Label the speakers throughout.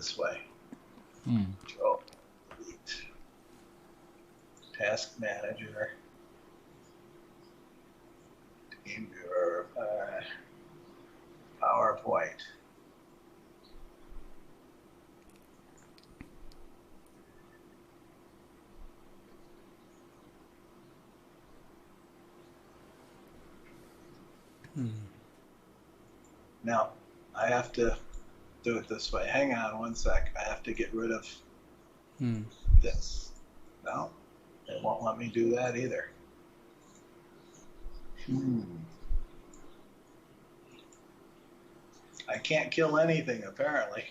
Speaker 1: this way.
Speaker 2: Mm.
Speaker 1: Control, delete, task manager, team viewer, PowerPoint. Now, I have to do it this way. Hang on one sec. I have to get rid of this. No, it won't let me do that either. I can't kill anything, apparently.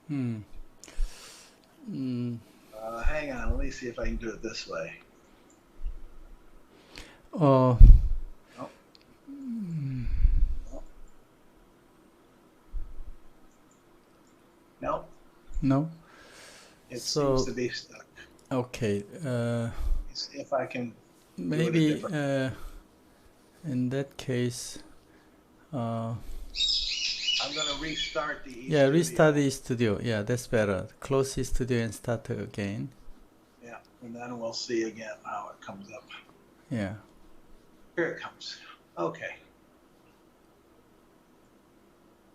Speaker 1: Hang on, let me see if I can do it this way.
Speaker 2: Oh.
Speaker 1: Nope. Nope.
Speaker 2: No?
Speaker 1: It seems to be stuck.
Speaker 2: Okay.
Speaker 1: See if I can
Speaker 2: maybe in that case,
Speaker 1: I'm going to restart the eStudio.
Speaker 2: Yeah, restart the eStudio. Yeah, that's better. Close eStudio and start again.
Speaker 1: Yeah, and then we'll see again how it comes up.
Speaker 2: Yeah.
Speaker 1: Here it comes. Okay.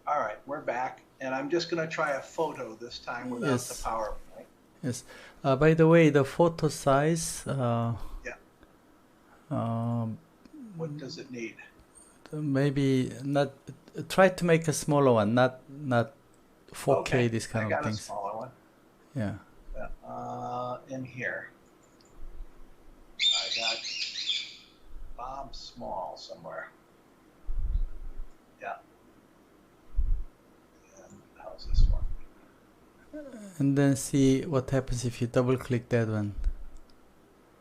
Speaker 1: All right, we're back, and I'm just going to try a photo this time without the PowerPoint.
Speaker 2: Yes. By the way, the photo size.
Speaker 1: What does it need?
Speaker 2: Maybe not. Try to make a smaller one, not 4K.
Speaker 1: Okay.
Speaker 2: This kind of things.
Speaker 1: I got a smaller one.
Speaker 2: Yeah.
Speaker 1: In here, I got Bob Small somewhere. Yeah. And how's this one?
Speaker 2: And then see what happens if you double click that one.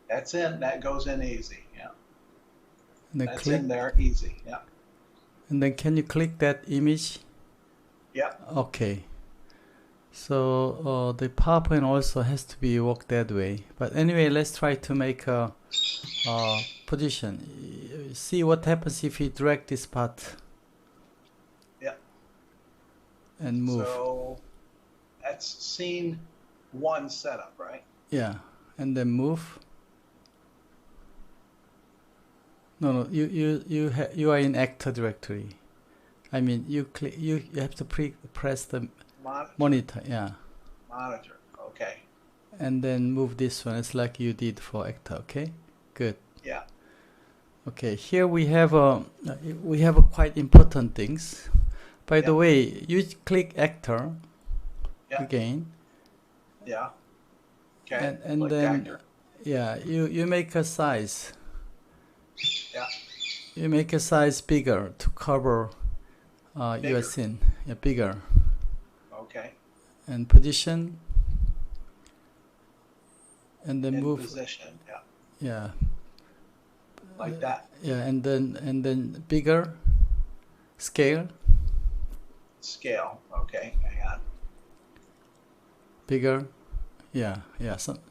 Speaker 1: That's in. That goes in easy. Yeah.
Speaker 2: And
Speaker 1: that's in there easy. Yeah.
Speaker 2: And then can you click that image?
Speaker 1: Yeah.
Speaker 2: Okay. So the PowerPoint also has to be worked that way. But anyway, let's try to make a position. See what happens if you drag this part.
Speaker 1: Yeah.
Speaker 2: And move.
Speaker 1: So that's scene 1 setup, right?
Speaker 2: Yeah. And then move. No, you are in actor directory. I mean, you have to press the monitor. Yeah.
Speaker 1: Monitor. Okay.
Speaker 2: And then move this one. It's like you did for actor. Okay. Good.
Speaker 1: Yeah.
Speaker 2: Okay. Here we have a quite important things. By the way, you click actor again.
Speaker 1: Yeah. Okay.
Speaker 2: And
Speaker 1: click
Speaker 2: then
Speaker 1: actor.
Speaker 2: you make a size.
Speaker 1: Yeah.
Speaker 2: You make a size bigger to cover your scene. Yeah, bigger.
Speaker 1: Okay.
Speaker 2: And position. And then move.
Speaker 1: Position. Yeah.
Speaker 2: Yeah.
Speaker 1: Like that.
Speaker 2: Yeah, and then bigger. Scale.
Speaker 1: Scale. Okay. Hang on.
Speaker 2: Bigger. Yeah. Something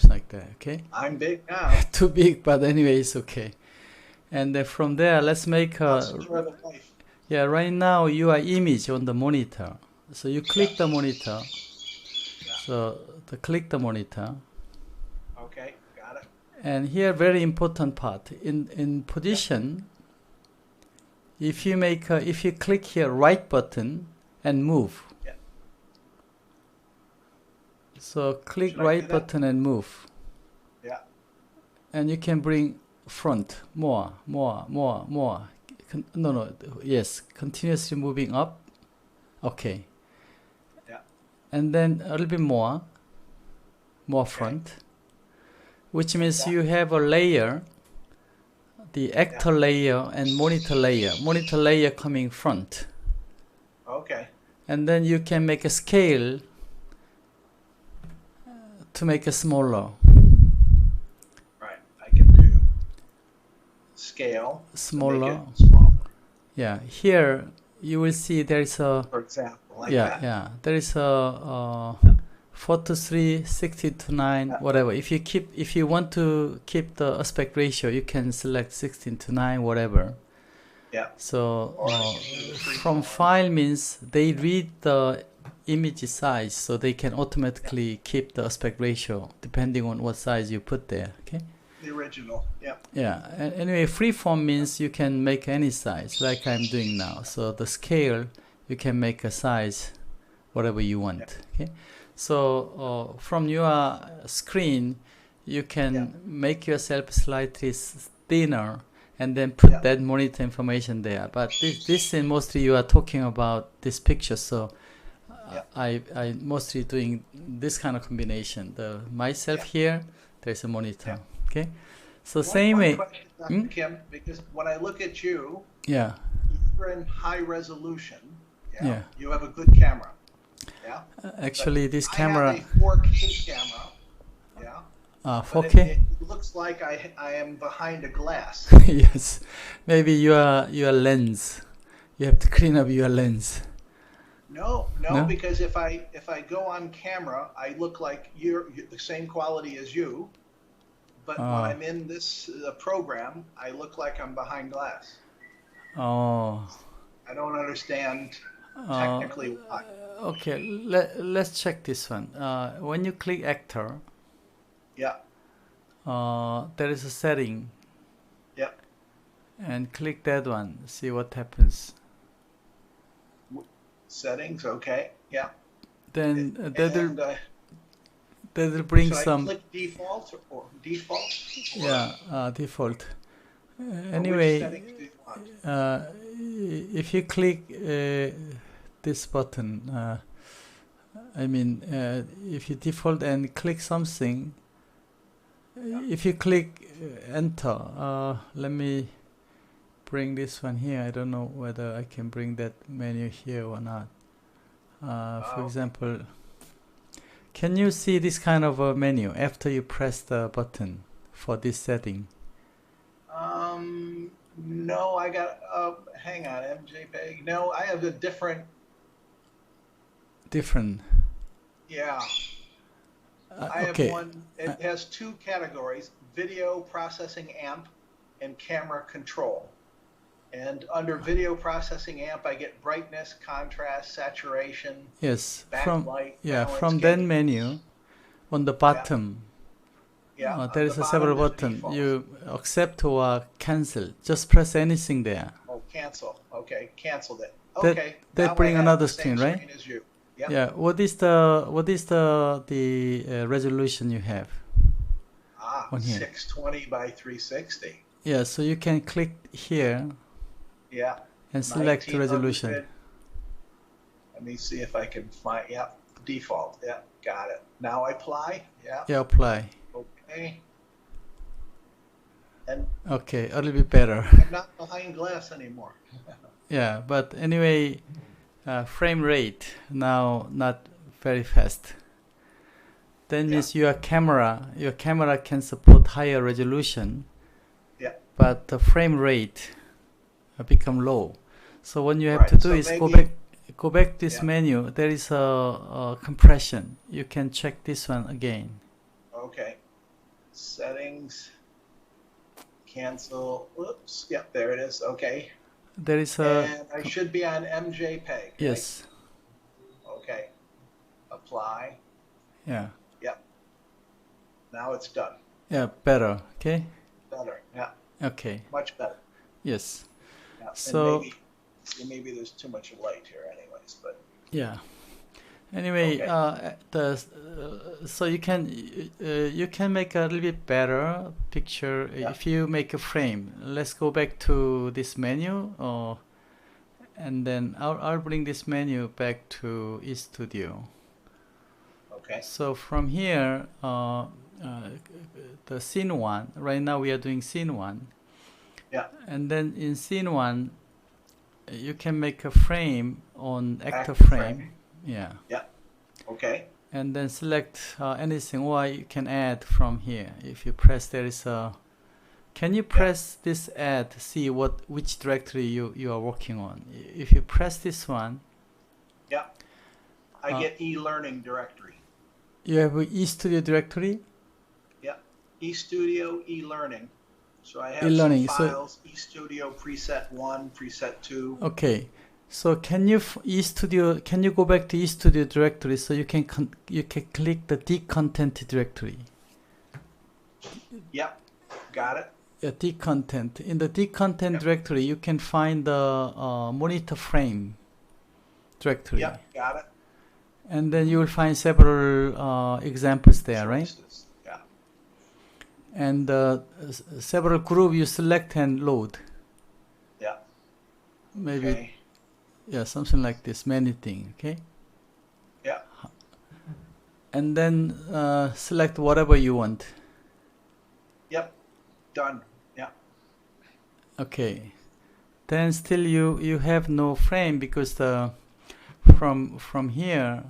Speaker 2: like that. Okay.
Speaker 1: I'm big now.
Speaker 2: Too big, but anyway, it's okay. And from there, let's make a. Yeah, right now you are image on the monitor, so you click the monitor. So click the monitor.
Speaker 1: Okay, got it.
Speaker 2: And here, very important part in position. If you click here right button and move.
Speaker 1: Yeah.
Speaker 2: So click right button and move.
Speaker 1: Yeah.
Speaker 2: And you can bring front more. Yes, continuously moving up. Okay.
Speaker 1: Yeah.
Speaker 2: And then a little bit more front, which means you have a layer, the actor layer and monitor layer. Monitor layer coming front.
Speaker 1: Okay.
Speaker 2: And then you can make a scale to make it smaller.
Speaker 1: Right. I can do scale.
Speaker 2: Smaller.
Speaker 1: Smaller.
Speaker 2: Yeah. Here you will see there is a.
Speaker 1: For example, like that.
Speaker 2: Yeah. There is a 4:3, 16:9, whatever. If you want to keep the aspect ratio, you can select 16:9, whatever.
Speaker 1: Yeah.
Speaker 2: So from file means they read the image size, so they can automatically keep the aspect ratio depending on what size you put there. Okay.
Speaker 1: The original. Yeah.
Speaker 2: Yeah. Anyway, freeform means you can make any size, like I'm doing now. So the scale, you can make a size, whatever you want. Okay. So from your screen, you can make yourself slightly thinner and then put that monitor information there. But this mostly you are talking about this picture. So I mostly doing this kind of combination. The myself here, there's a monitor. Okay. So same way.
Speaker 1: Question, Kim, because when I look at you,
Speaker 2: yeah,
Speaker 1: you're in high resolution.
Speaker 2: Yeah.
Speaker 1: You have a good camera. Yeah.
Speaker 2: Actually, this camera.
Speaker 1: I have a 4K camera. Yeah.
Speaker 2: 4K.
Speaker 1: It looks like I am behind a glass.
Speaker 2: Yes. Maybe your lens. You have to clean up your lens.
Speaker 1: No, because if I go on camera, I look like you're the same quality as you. But when I'm in this program, I look like I'm behind glass.
Speaker 2: Oh.
Speaker 1: I don't understand technically why.
Speaker 2: Okay, let's check this one. When you click actor, there is a setting.
Speaker 1: Yeah.
Speaker 2: And click that one. See what happens.
Speaker 1: Settings, okay. Yeah.
Speaker 2: Then that will bring some.
Speaker 1: Should I click default or default?
Speaker 2: Yeah, default. Anyway,
Speaker 1: which settings do you want?
Speaker 2: If you click this button, if you default and click something, if you click enter, let me bring this one here. I don't know whether I can bring that menu here or not. For example, can you see this kind of a menu after you press the button for this setting?
Speaker 1: No, I got, hang on, MJPEG. No, I have a different. Yeah. I have one, it has two categories, video processing amp and camera control. And under video processing amp, I get brightness, contrast, saturation.
Speaker 2: Yes,
Speaker 1: backlight,
Speaker 2: from that menu, on the bottom, there is a several button. You accept or cancel. Just press anything there.
Speaker 1: Oh, cancel. Okay, canceled it. Okay.
Speaker 2: That bring another screen, right?
Speaker 1: Screen as you. Yep.
Speaker 2: Yeah. What is the resolution you have?
Speaker 1: On here? 620 by 360.
Speaker 2: Yeah. So you can click here.
Speaker 1: Yeah.
Speaker 2: And select resolution.
Speaker 1: Let me see if I can find. Yeah. Default. Yeah. Got it. Now apply. Yeah.
Speaker 2: Yeah. Apply.
Speaker 1: Okay. And
Speaker 2: okay, a little bit better.
Speaker 1: I'm not behind glass anymore.
Speaker 2: Yeah, but anyway, frame rate now not very fast. That means your camera can support higher resolution. Yeah. But the frame rate become low. So what you have to do is go back this menu. There is a compression. You can check this one again.
Speaker 1: Okay. Settings. Cancel. Oops. Yep, there it is. Okay.
Speaker 2: There is
Speaker 1: and I should be on MJPEG.
Speaker 2: Yes.
Speaker 1: Right? Okay. Apply.
Speaker 2: Yeah.
Speaker 1: Yep. Now it's done.
Speaker 2: Yeah, better. Okay.
Speaker 1: Better. Yeah.
Speaker 2: Okay.
Speaker 1: Much better.
Speaker 2: Yes.
Speaker 1: Yeah.
Speaker 2: So
Speaker 1: maybe there's too much light here, anyways. But
Speaker 2: yeah. Anyway, so you can make a little bit better picture if you make a frame. Let's go back to this menu, and then I'll bring this menu back to eStudio.
Speaker 1: Okay.
Speaker 2: So from here, the scene 1. Right now we are doing scene 1.
Speaker 1: Yeah.
Speaker 2: And then in scene 1, you can make a frame on actor frame. Yeah.
Speaker 1: Yeah. Okay.
Speaker 2: And then select anything, or you can add from here. If you press, there is a. Can you press this add? See which directory you are working on. If you press this one.
Speaker 1: Yeah. I get e-learning directory.
Speaker 2: You have an eStudio directory.
Speaker 1: Yeah. eStudio e-learning. So I have some files. eStudio preset 1, preset 2.
Speaker 2: Okay. So can you eStudio? Can you go back to eStudio directory so you can click the D content directory?
Speaker 1: Yep, got it.
Speaker 2: Yeah, D content. In the D content directory, you can find the monitor frame directory.
Speaker 1: Yep, got it.
Speaker 2: And then you will find several examples there,
Speaker 1: choices.
Speaker 2: Right? Yeah. And several group you select and load.
Speaker 1: Yeah.
Speaker 2: Maybe.
Speaker 1: Okay.
Speaker 2: Yeah, something like this, many things, okay?
Speaker 1: Yeah.
Speaker 2: And then select whatever you want.
Speaker 1: Yep, done. Yeah.
Speaker 2: Okay. Then still you have no frame because from here,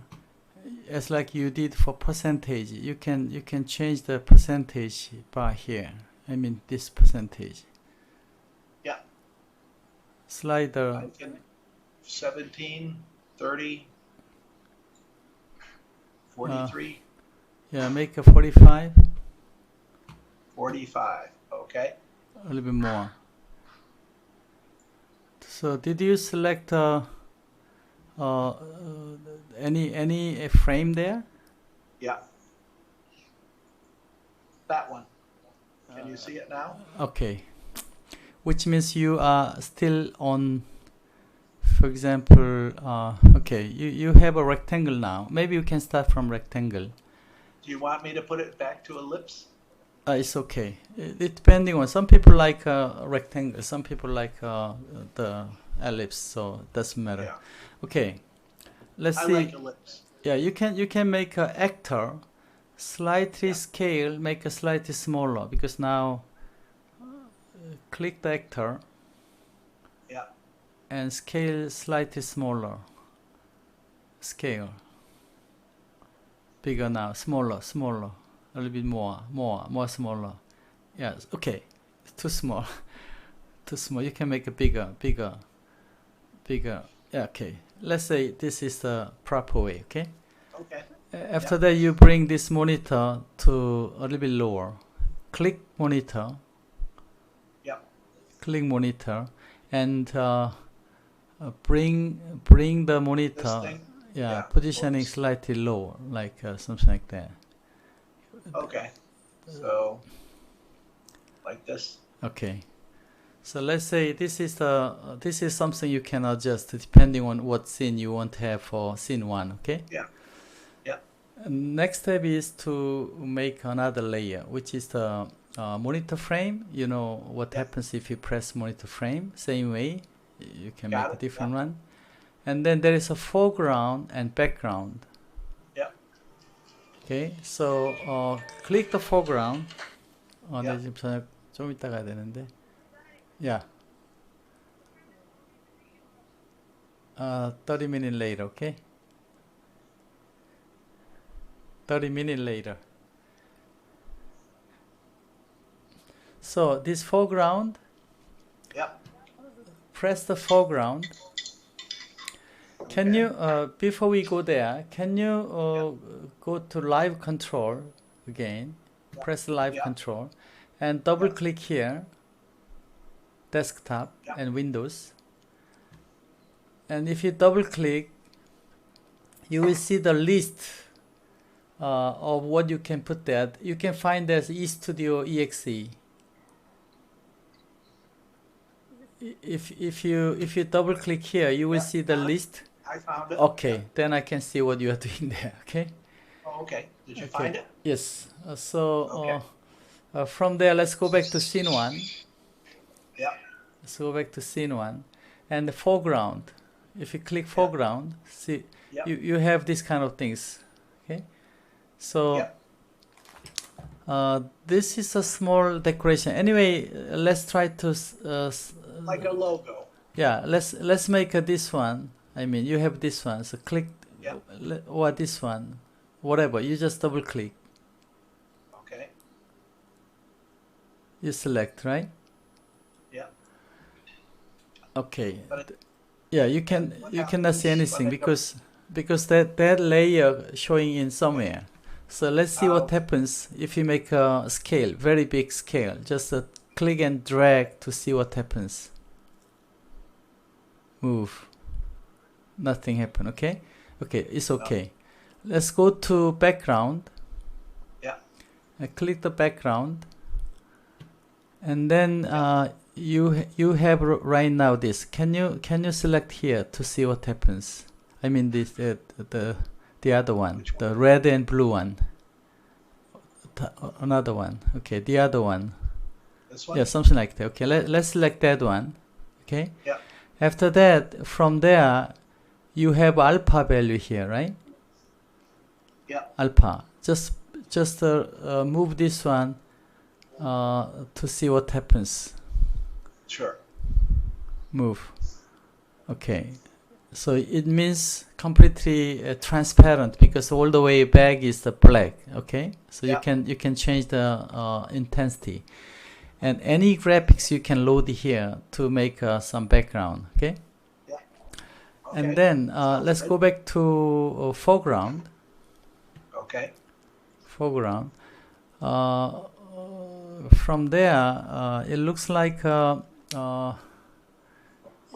Speaker 2: it's like you did for percentage. You can change the percentage bar here. I mean this percentage.
Speaker 1: Yeah.
Speaker 2: Slider.
Speaker 1: I can 17, 30, 43.
Speaker 2: Yeah, make a 45.
Speaker 1: 45. Okay.
Speaker 2: A little bit more. So did you select any frame there?
Speaker 1: Yeah. That one. Can you see it now?
Speaker 2: Okay. Which means you are still on, for example, okay, you have a rectangle now. Maybe you can start from rectangle.
Speaker 1: Do you want me to put it back to ellipse?
Speaker 2: It's okay. It depending on, some people like rectangle, some people like the ellipse, so it doesn't matter.
Speaker 1: Yeah.
Speaker 2: Okay, let's
Speaker 1: I
Speaker 2: see.
Speaker 1: like ellipse.
Speaker 2: Yeah, you can make an actor slightly scale, make a slightly smaller, because now click the actor.
Speaker 1: Yeah.
Speaker 2: And scale slightly smaller. Scale. Bigger now, smaller. A little bit more smaller. Yes, okay. Too small. Too small. You can make it bigger. Yeah, okay. Let's say this is the proper way, okay?
Speaker 1: Okay.
Speaker 2: After that, you bring this monitor to a little bit lower. Click monitor.
Speaker 1: Yeah.
Speaker 2: Click monitor, and bring the monitor. Yeah, positioning slightly lower, like something like that.
Speaker 1: Okay. So, like this.
Speaker 2: Okay. So let's say this is something you can adjust depending on what scene you want to have for scene 1. Okay.
Speaker 1: Yeah. Yeah.
Speaker 2: Next step is to make another layer, which is the monitor frame. You know what happens if you press monitor frame. Same way, you can make a different one. And then there is a foreground and background.
Speaker 1: Yeah.
Speaker 2: Okay, so click the foreground. 네, 지금 저녁 좀 이따 가야 되는데. Yeah. 30 minutes later, okay? 30 minutes later. So this foreground.
Speaker 1: Yep.
Speaker 2: Press the foreground. Can you, before we go there, can you go to live control again? Press live control and double click here, desktop and Windows. And if you double click, you will see the list of what you can put there. You can find there's eStudio exe. If you double click here, you will see the list.
Speaker 1: I found it.
Speaker 2: Okay, then I can see what you are doing there. Okay.
Speaker 1: Oh, okay. Did you find it?
Speaker 2: Yes. From there, let's go back to scene 1.
Speaker 1: Yeah.
Speaker 2: Let's go back to scene 1, and the foreground. If you click foreground, see you have these kind of things. Okay. So this is a small decoration. Anyway, let's try to
Speaker 1: like a logo.
Speaker 2: Yeah. Let's make this one. I mean, you have this one. So click or this one, whatever. You just double click.
Speaker 1: Okay.
Speaker 2: You select, right?
Speaker 1: Yeah.
Speaker 2: Okay. Yeah, you cannot see anything because that layer showing in somewhere. So let's see what happens if you make a scale, very big scale. Just click and drag to see what happens. Move. Nothing happened. Okay. Okay, it's okay. No. Let's go to background.
Speaker 1: Yeah.
Speaker 2: I click the background, and then you have right now this. Can you select here to see what happens? I mean this the other one, the red and blue one. Another one. Okay, the other one.
Speaker 1: This one?
Speaker 2: Yeah, something like that. Okay, let's select that one. Okay.
Speaker 1: Yeah.
Speaker 2: After that, from there, you have alpha value here, right?
Speaker 1: Yeah.
Speaker 2: Alpha. Just move this one to see what happens.
Speaker 1: Sure.
Speaker 2: Move. Okay. So it means completely transparent because all the way back is the black. Okay. So you can change the intensity, and any graphics you can load here to make some background. Okay.
Speaker 1: Yeah. Okay.
Speaker 2: And then let's go back to foreground.
Speaker 1: Okay.
Speaker 2: Foreground. From there, it looks like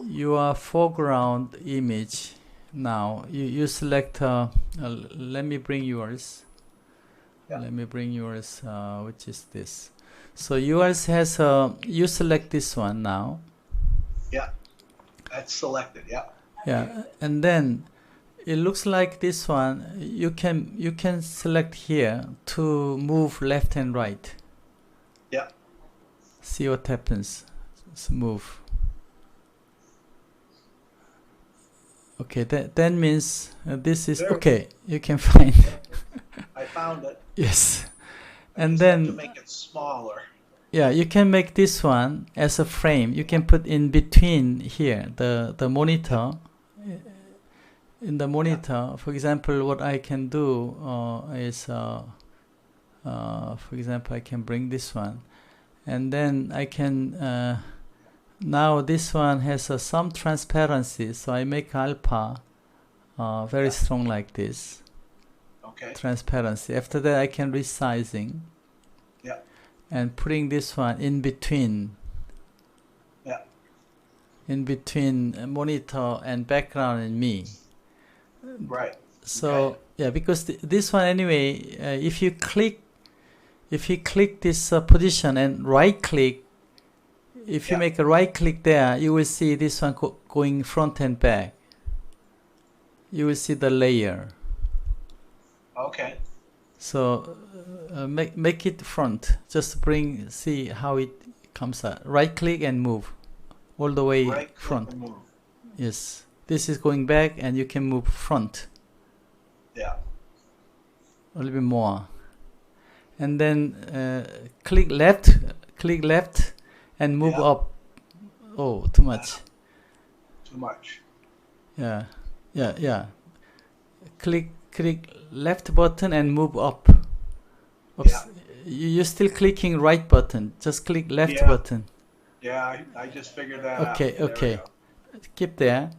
Speaker 2: your foreground image. Now you select. Let me bring yours. Yeah. Let me bring yours. Which is this? So yours has. You select this one now.
Speaker 1: Yeah, that's selected. Yeah.
Speaker 2: Yeah, and then it looks like this one. You can select here to move left and right.
Speaker 1: Yeah.
Speaker 2: See what happens. Let's move. Okay, that means this is okay. You can find.
Speaker 1: I found it.
Speaker 2: Yes,
Speaker 1: and then have to make it smaller.
Speaker 2: Yeah, you can make this one as a frame. You can put in between here the monitor. In the monitor, for example, what I can do is, for example, I can bring this one, and then I can. Now this one has some transparency, so I make alpha very strong like this.
Speaker 1: Okay.
Speaker 2: Transparency. After that, I can resizing.
Speaker 1: Yeah.
Speaker 2: And putting this one in between.
Speaker 1: Yeah. In
Speaker 2: between monitor and background and me.
Speaker 1: Right.
Speaker 2: So yeah, because this one anyway, if you click this position and right click. If you make a right click there, you will see this one going front and back. You will see the layer.
Speaker 1: Okay.
Speaker 2: So make it front. Just see how it comes out. Right click and move all the way front.
Speaker 1: Move.
Speaker 2: Yes. This is going back and you can move front.
Speaker 1: Yeah.
Speaker 2: A little bit more. And then click left and move up. Oh, too much.
Speaker 1: Too much.
Speaker 2: Yeah. Click left button and move up. Oops. Yeah. You're still clicking right button. Just click left button.
Speaker 1: Yeah, I just figured that out.
Speaker 2: Okay. Keep there.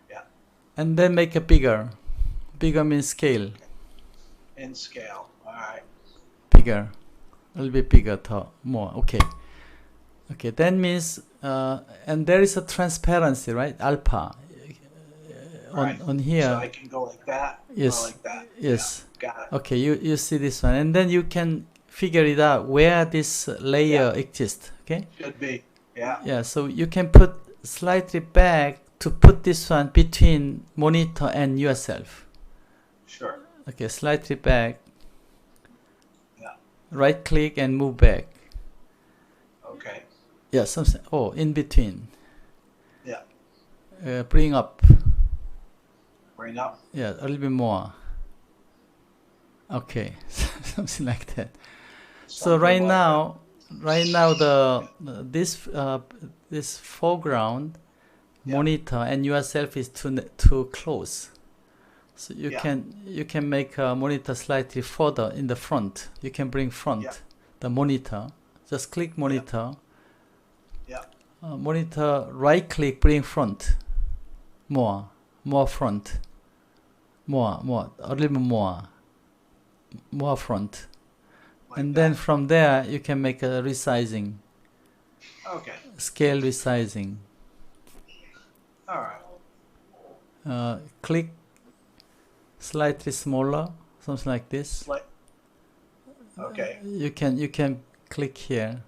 Speaker 1: Yeah.
Speaker 2: And then make it bigger. Bigger means scale.
Speaker 1: In scale. All right.
Speaker 2: Bigger. A little bit bigger. More. Okay. Okay, that means, and there is a transparency, right? Alpha. On here.
Speaker 1: So I can go like that.
Speaker 2: Yes.
Speaker 1: Or like that.
Speaker 2: Yes.
Speaker 1: Yeah, got it.
Speaker 2: Okay, you see this one, and then you can figure it out where this layer exists. Okay.
Speaker 1: Should be. Yeah.
Speaker 2: Yeah. So you can put slightly back to put this one between monitor and yourself.
Speaker 1: Sure.
Speaker 2: Okay, slightly back.
Speaker 1: Yeah.
Speaker 2: Right click and move back.
Speaker 1: Okay.
Speaker 2: Yeah, something. Oh, in between.
Speaker 1: Yeah.
Speaker 2: Bring up.
Speaker 1: Bring up.
Speaker 2: Yeah, a little bit more. Okay, something like that. So right now, this foreground monitor and yourself is too close. So you can make a monitor slightly further in the front. You can bring front the monitor. Just click monitor.
Speaker 1: Yeah.
Speaker 2: Monitor, right click, bring front. More front. More, a little bit more front. Like and then from there, you can make a resizing.
Speaker 1: Okay.
Speaker 2: Scale resizing.
Speaker 1: All right.
Speaker 2: Click slightly smaller, something like this.
Speaker 1: Okay.
Speaker 2: You can click here.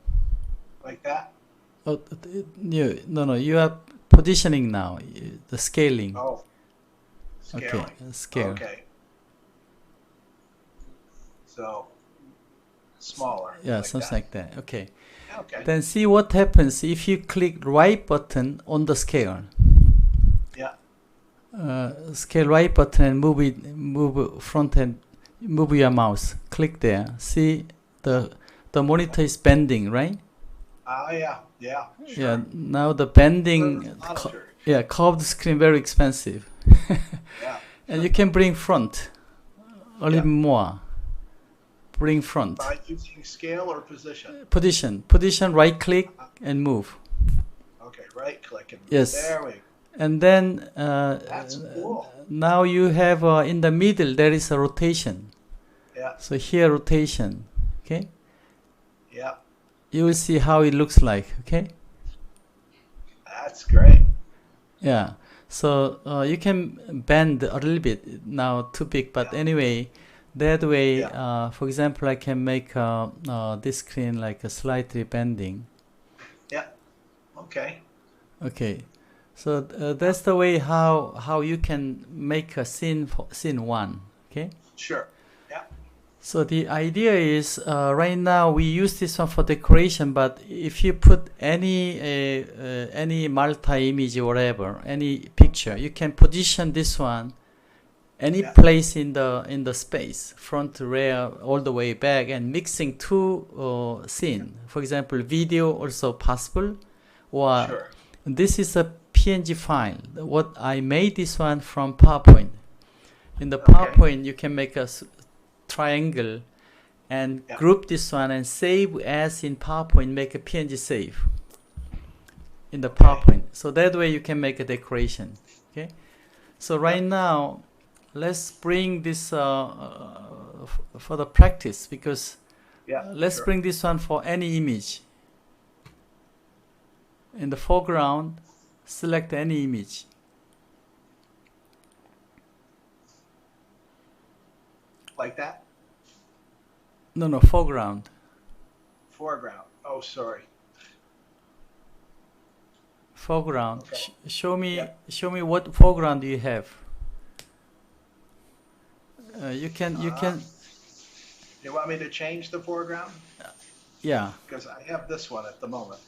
Speaker 1: Like that?
Speaker 2: Oh, no. You are positioning now. The scaling.
Speaker 1: Oh. Scaling.
Speaker 2: Okay. Scale.
Speaker 1: Okay. So smaller.
Speaker 2: Yeah,
Speaker 1: like
Speaker 2: something
Speaker 1: that.
Speaker 2: like that. Okay.
Speaker 1: Okay.
Speaker 2: Then see what happens if you click right button on the scale.
Speaker 1: Yeah.
Speaker 2: Scale right button and move front and move your mouse. Click there. See the monitor is bending, right?
Speaker 1: Yeah. Yeah. Sure.
Speaker 2: Yeah. Now the bending. Curved screen very expensive.
Speaker 1: Yeah.
Speaker 2: And you can bring front a little more. Bring front.
Speaker 1: By using scale or position?
Speaker 2: Position, right click and move.
Speaker 1: Okay, right click and move.
Speaker 2: Yes.
Speaker 1: There we go.
Speaker 2: And then
Speaker 1: That's cool.
Speaker 2: now you have in the middle there is a rotation.
Speaker 1: Yeah.
Speaker 2: So here rotation. Okay.
Speaker 1: Yeah.
Speaker 2: You will see how it looks like. Okay.
Speaker 1: That's great.
Speaker 2: Yeah. So you can bend a little bit now, too big, but anyway, that way, for example, I can make this screen like a slightly bending.
Speaker 1: Yeah. Okay.
Speaker 2: Okay. So that's the way how you can make a scene one. Okay.
Speaker 1: Sure. Yeah.
Speaker 2: So the idea is right now we use this one for decoration, but if you put any multi-image or whatever, any picture, you can position this one any place in the space, front, rear, all the way back, and mixing two scene. For example, video also possible, or this is a PNG file. What I made this one from PowerPoint. In the PowerPoint, you can make a triangle and group this one and save as in PowerPoint, make a PNG save in the PowerPoint. So that way you can make a decoration. Okay. So right now, let's bring this for the practice, because let's bring this one for any image. In the foreground, select any image.
Speaker 1: Like that?
Speaker 2: No, foreground.
Speaker 1: Foreground. Oh, sorry.
Speaker 2: Foreground. Okay. Show me what foreground you have. You can.
Speaker 1: You want me to change the foreground?
Speaker 2: Yeah.
Speaker 1: Because I have this one at the moment.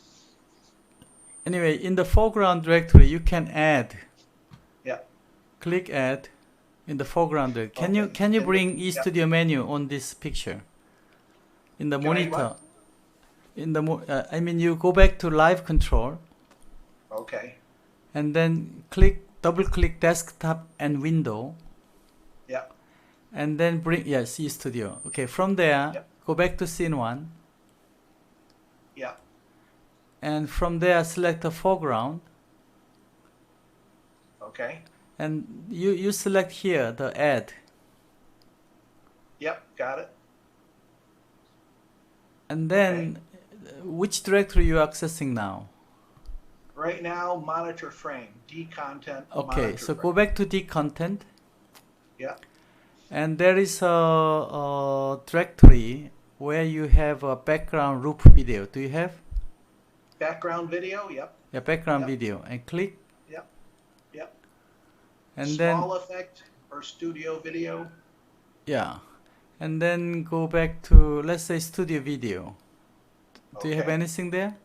Speaker 2: Anyway, in the foreground directory, you can add.
Speaker 1: Yeah.
Speaker 2: Click add in the foreground directory. Can you bring eStudio menu on this picture? In the monitor. In the I mean, you go back to live control.
Speaker 1: Okay.
Speaker 2: And then double click desktop and window.
Speaker 1: Yeah.
Speaker 2: And then bring eStudio. Okay, from there, go back to scene one.
Speaker 1: Yeah.
Speaker 2: And from there, select the foreground.
Speaker 1: Okay.
Speaker 2: And you select here the add.
Speaker 1: Yep, got it.
Speaker 2: And then, which directory you are accessing now?
Speaker 1: Right now, monitor frame, D content.
Speaker 2: Okay, so go back to D content.
Speaker 1: Yeah.
Speaker 2: And there is a directory where you have a background loop video. Do you have?
Speaker 1: Background video, yep.
Speaker 2: Yeah, background video. And click.
Speaker 1: Yep. Yep.
Speaker 2: And
Speaker 1: Small effect or studio video.
Speaker 2: Yeah. And then go back to, let's say, studio video. Do you have anything there?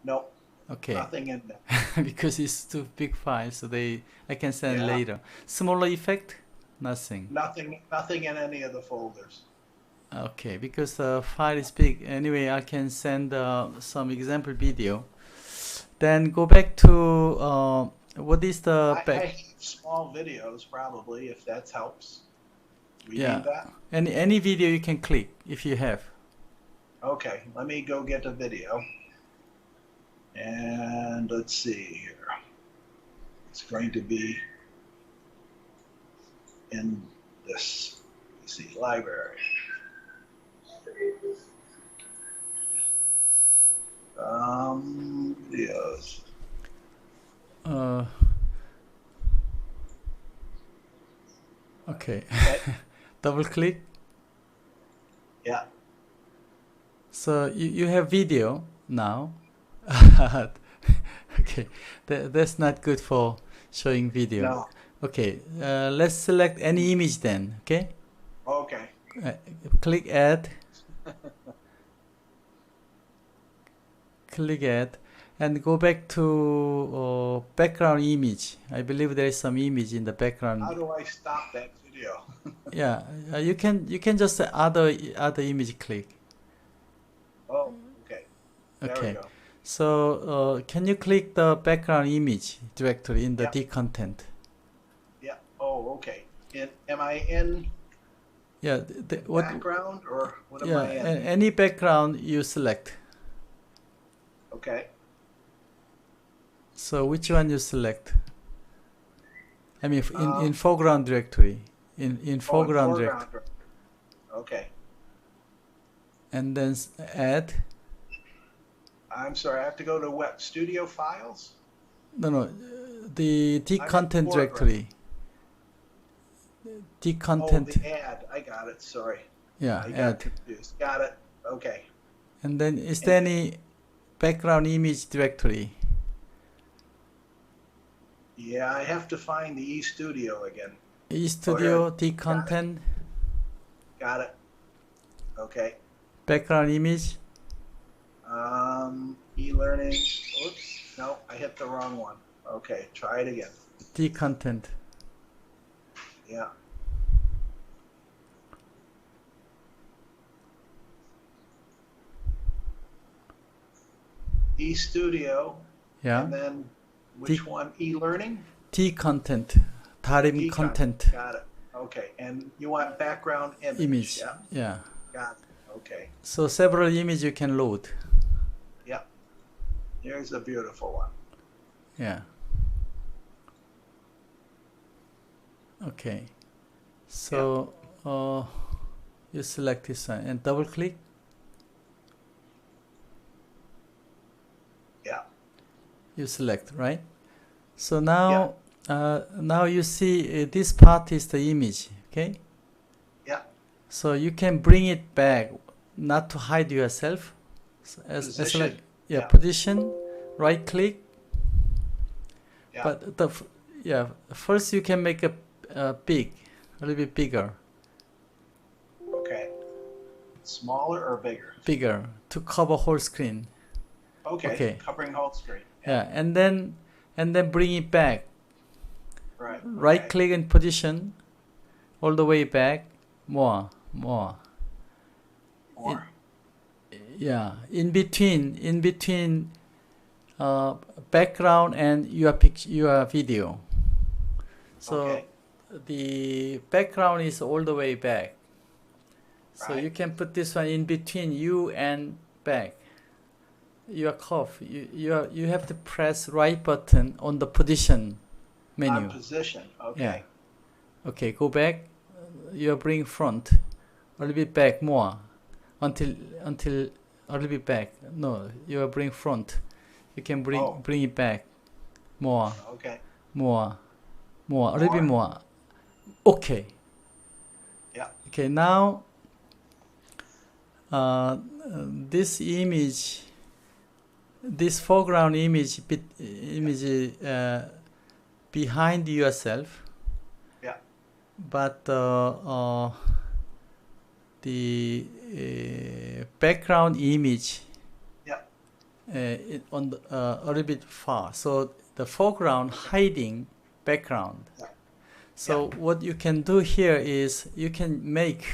Speaker 1: No.
Speaker 2: Okay.
Speaker 1: Nothing in there.
Speaker 2: Because it's too big file, so I can send later. Smaller effect? Nothing.
Speaker 1: Nothing in any of the folders.
Speaker 2: Okay, because the file is big. Anyway, I can send some example video. Then go back to what is the
Speaker 1: I have small videos probably, if that helps. We need that.
Speaker 2: Any video you can click if you have.
Speaker 1: Okay, let me go get a video. And let's see here. It's going to be in this, let's see, library. Videos.
Speaker 2: Okay.
Speaker 1: Okay.
Speaker 2: Double click.
Speaker 1: Yeah.
Speaker 2: So you have video now. Okay, that's not good for showing video.
Speaker 1: No.
Speaker 2: Okay, let's select any image then. Okay.
Speaker 1: Okay.
Speaker 2: Click add. Click add, and go back to background image. I believe there is some image in the background.
Speaker 1: How do I stop that video?
Speaker 2: Yeah, you can just other image click.
Speaker 1: Oh, okay. There we
Speaker 2: Okay.
Speaker 1: go.
Speaker 2: So can you click the background image directory in the
Speaker 1: Yeah.
Speaker 2: D content?
Speaker 1: Yeah. Oh, okay. Am I in
Speaker 2: Yeah. What?
Speaker 1: background or what am
Speaker 2: Yeah.
Speaker 1: I in?
Speaker 2: Any background you select.
Speaker 1: Okay.
Speaker 2: So which one you select? I mean, in foreground directory. In foreground directory.
Speaker 1: Okay.
Speaker 2: And then add.
Speaker 1: I'm sorry, I have to go to what? Studio files?
Speaker 2: No, the D content directory. D content.
Speaker 1: Oh, the add. I got it. Sorry.
Speaker 2: Yeah,
Speaker 1: I got
Speaker 2: add.
Speaker 1: confused. Got it. Okay.
Speaker 2: And then is there any background image directory?
Speaker 1: Yeah, I have to find the eStudio again.
Speaker 2: eStudio, D content.
Speaker 1: Got it. Okay.
Speaker 2: Background image.
Speaker 1: E-learning. Oops. No, I hit the wrong one. Okay, try it again.
Speaker 2: D content.
Speaker 1: Yeah. eStudio.
Speaker 2: Yeah.
Speaker 1: And then which one? E-learning?
Speaker 2: D content. 다림 content.
Speaker 1: Got it. Okay. And you want background image?
Speaker 2: Image.
Speaker 1: Yeah.
Speaker 2: Yeah.
Speaker 1: Got it. Okay.
Speaker 2: So several images you can load.
Speaker 1: Yeah. Here's a beautiful one.
Speaker 2: Yeah. Okay. So you select this one and double click.
Speaker 1: Yeah.
Speaker 2: You select, right? So now now you see this part is the image, okay?
Speaker 1: Yeah.
Speaker 2: So you can bring it back, not to hide yourself. So
Speaker 1: Position.
Speaker 2: like, position, right click.
Speaker 1: Yeah.
Speaker 2: But first you can make a big, a little bit bigger.
Speaker 1: Okay. Smaller or bigger?
Speaker 2: Bigger to cover whole screen.
Speaker 1: Okay. Covering whole screen.
Speaker 2: Yeah, and then bring it back.
Speaker 1: Right.
Speaker 2: Right click and position, all the way back. More. In between background and your video. So the background is all the way back. So you can put this one in between you and back. Your curve. You have to press right button on the position menu.
Speaker 1: On position. Okay.
Speaker 2: Yeah. Okay, go back. You bring front. A little bit back more. Until a little bit back. No, you bring front. You can bring it back. More.
Speaker 1: Okay.
Speaker 2: More. A little bit more. Okay.
Speaker 1: Yeah.
Speaker 2: Okay, now this image, this foreground image behind yourself.
Speaker 1: Yeah.
Speaker 2: But the background image on a little bit far. So the foreground hiding background.
Speaker 1: Yeah.
Speaker 2: So what you can do here is you can make,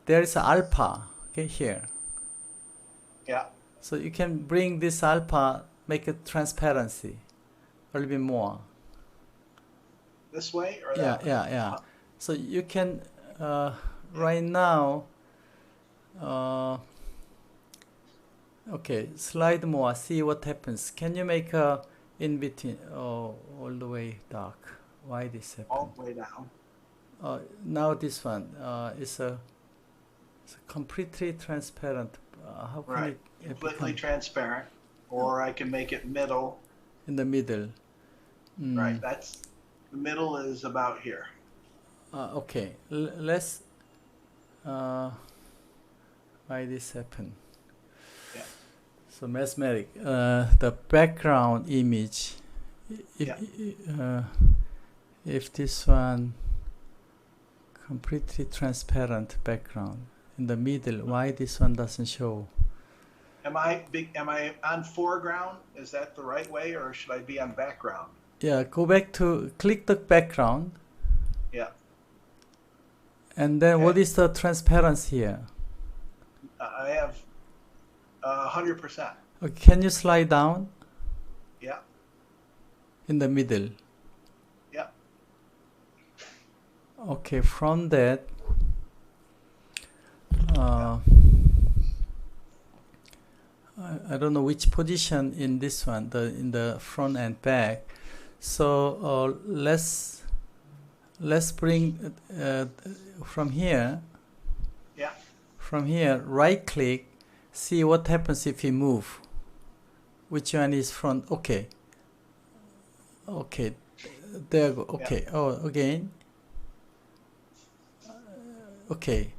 Speaker 2: there is alpha, okay, here.
Speaker 1: Yeah.
Speaker 2: So you can bring this alpha, make it transparency a little bit more.
Speaker 1: This way or that way?
Speaker 2: Yeah. So you can right now. Okay, slide more. See what happens. Can you make a in between? Oh, all the way dark. Why this happen?
Speaker 1: All the way down.
Speaker 2: Now this one is a completely transparent. How can it
Speaker 1: completely transparent, or I can make it middle.
Speaker 2: In the middle.
Speaker 1: Right. That's the middle is about here.
Speaker 2: Okay, let's why this happen.
Speaker 1: Yeah.
Speaker 2: So mathematic, the background image, if this one completely transparent background in the middle, why this one doesn't show?
Speaker 1: Am I on foreground? Is that the right way, or should I be on background?
Speaker 2: Yeah, go back to click the background.
Speaker 1: Yeah.
Speaker 2: And then what is the transparency here?
Speaker 1: I have 100%.
Speaker 2: Okay, can you slide down?
Speaker 1: Yeah.
Speaker 2: In the middle.
Speaker 1: Yeah.
Speaker 2: Okay, from that, I don't know which position in this one, in the front and back. So let's bring from here.
Speaker 1: Yeah.
Speaker 2: From here, right click, see what happens if we move. Which one is front? Okay. Okay. There go. Okay. Yeah. Oh, again. Okay.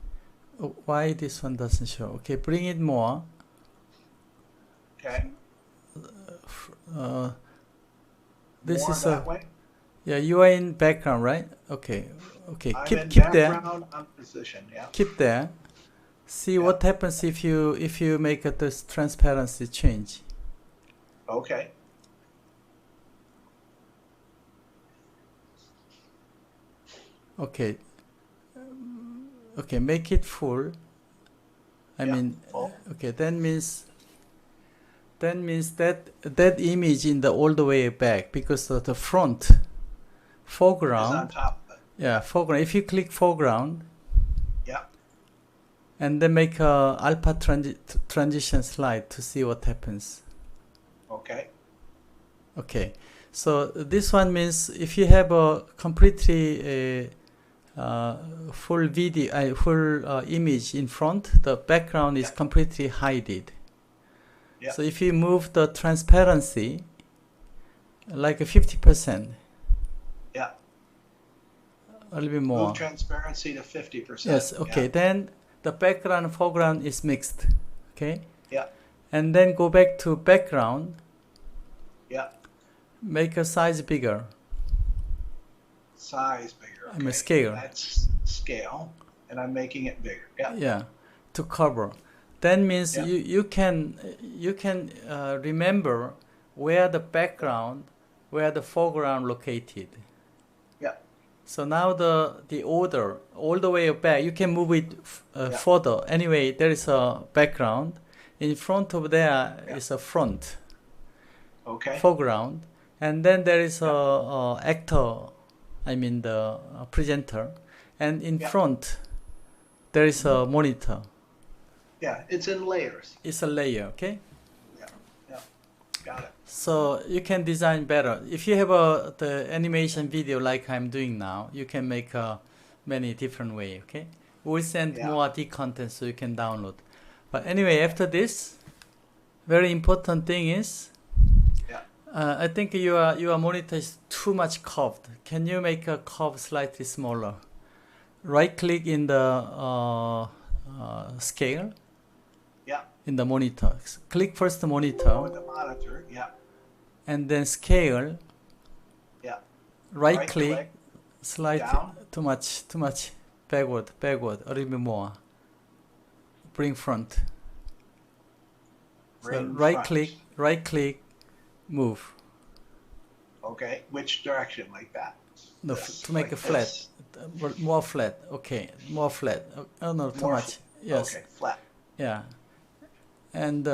Speaker 2: Why this one doesn't show? Okay, bring it more.
Speaker 1: Okay.
Speaker 2: This
Speaker 1: more
Speaker 2: is
Speaker 1: that way?
Speaker 2: Yeah, you are in background, right? Okay. Okay.
Speaker 1: I'm
Speaker 2: keep
Speaker 1: in
Speaker 2: keep
Speaker 1: background
Speaker 2: there.
Speaker 1: on position. Yeah.
Speaker 2: Keep there. See what happens if you make this transparency change.
Speaker 1: Okay.
Speaker 2: Okay. Okay, make it full. I mean,
Speaker 1: full.
Speaker 2: Okay, that means that image in the all the way back, because the front foreground
Speaker 1: is on top of it.
Speaker 2: Yeah, foreground. If you click foreground,
Speaker 1: yeah,
Speaker 2: and then make a alpha transition slide to see what happens.
Speaker 1: Okay.
Speaker 2: Okay, so this one means if you have a completely full video, full image in front, the background is completely hidden.
Speaker 1: Yeah.
Speaker 2: So if you move the transparency like a 50%.
Speaker 1: Yeah.
Speaker 2: A little bit more.
Speaker 1: Move transparency to 50%.
Speaker 2: Yes. Okay. Then the background and foreground is mixed. Okay.
Speaker 1: Yeah.
Speaker 2: And then go back to background.
Speaker 1: Yeah.
Speaker 2: Make a size bigger.
Speaker 1: Size bigger. Okay.
Speaker 2: I mean scale.
Speaker 1: That's scale, and I'm making it bigger. Yeah.
Speaker 2: Yeah. To cover. That means you can remember where the background, where the foreground located.
Speaker 1: Yeah.
Speaker 2: So now the order all the way back, you can move it further. Anyway, there is a background. In front of there is a front.
Speaker 1: Okay.
Speaker 2: Foreground, and then there is a actor. I mean the presenter, and in front there is a monitor.
Speaker 1: Yeah, it's in layers.
Speaker 2: It's a layer, okay?
Speaker 1: Yeah, got it.
Speaker 2: So you can design better. If you have the animation video like I'm doing now, you can make many different way, okay? We'll send more D content so you can download. But anyway, after this, very important thing is, I think your monitor is too much curved. Can you make a curve slightly smaller? Right click in the scale.
Speaker 1: Yeah.
Speaker 2: In the monitor. Click first the monitor.
Speaker 1: With the monitor,
Speaker 2: And then scale.
Speaker 1: Yeah.
Speaker 2: Right click. Slide
Speaker 1: down.
Speaker 2: Too much. Backward. A little bit more. Bring front.
Speaker 1: Bring
Speaker 2: front. Right click. Move.
Speaker 1: Okay. Which direction? Like that?
Speaker 2: No, to make it flat. More flat. Okay. More flat. Oh no, too much. Yes.
Speaker 1: Okay, flat.
Speaker 2: Yeah. And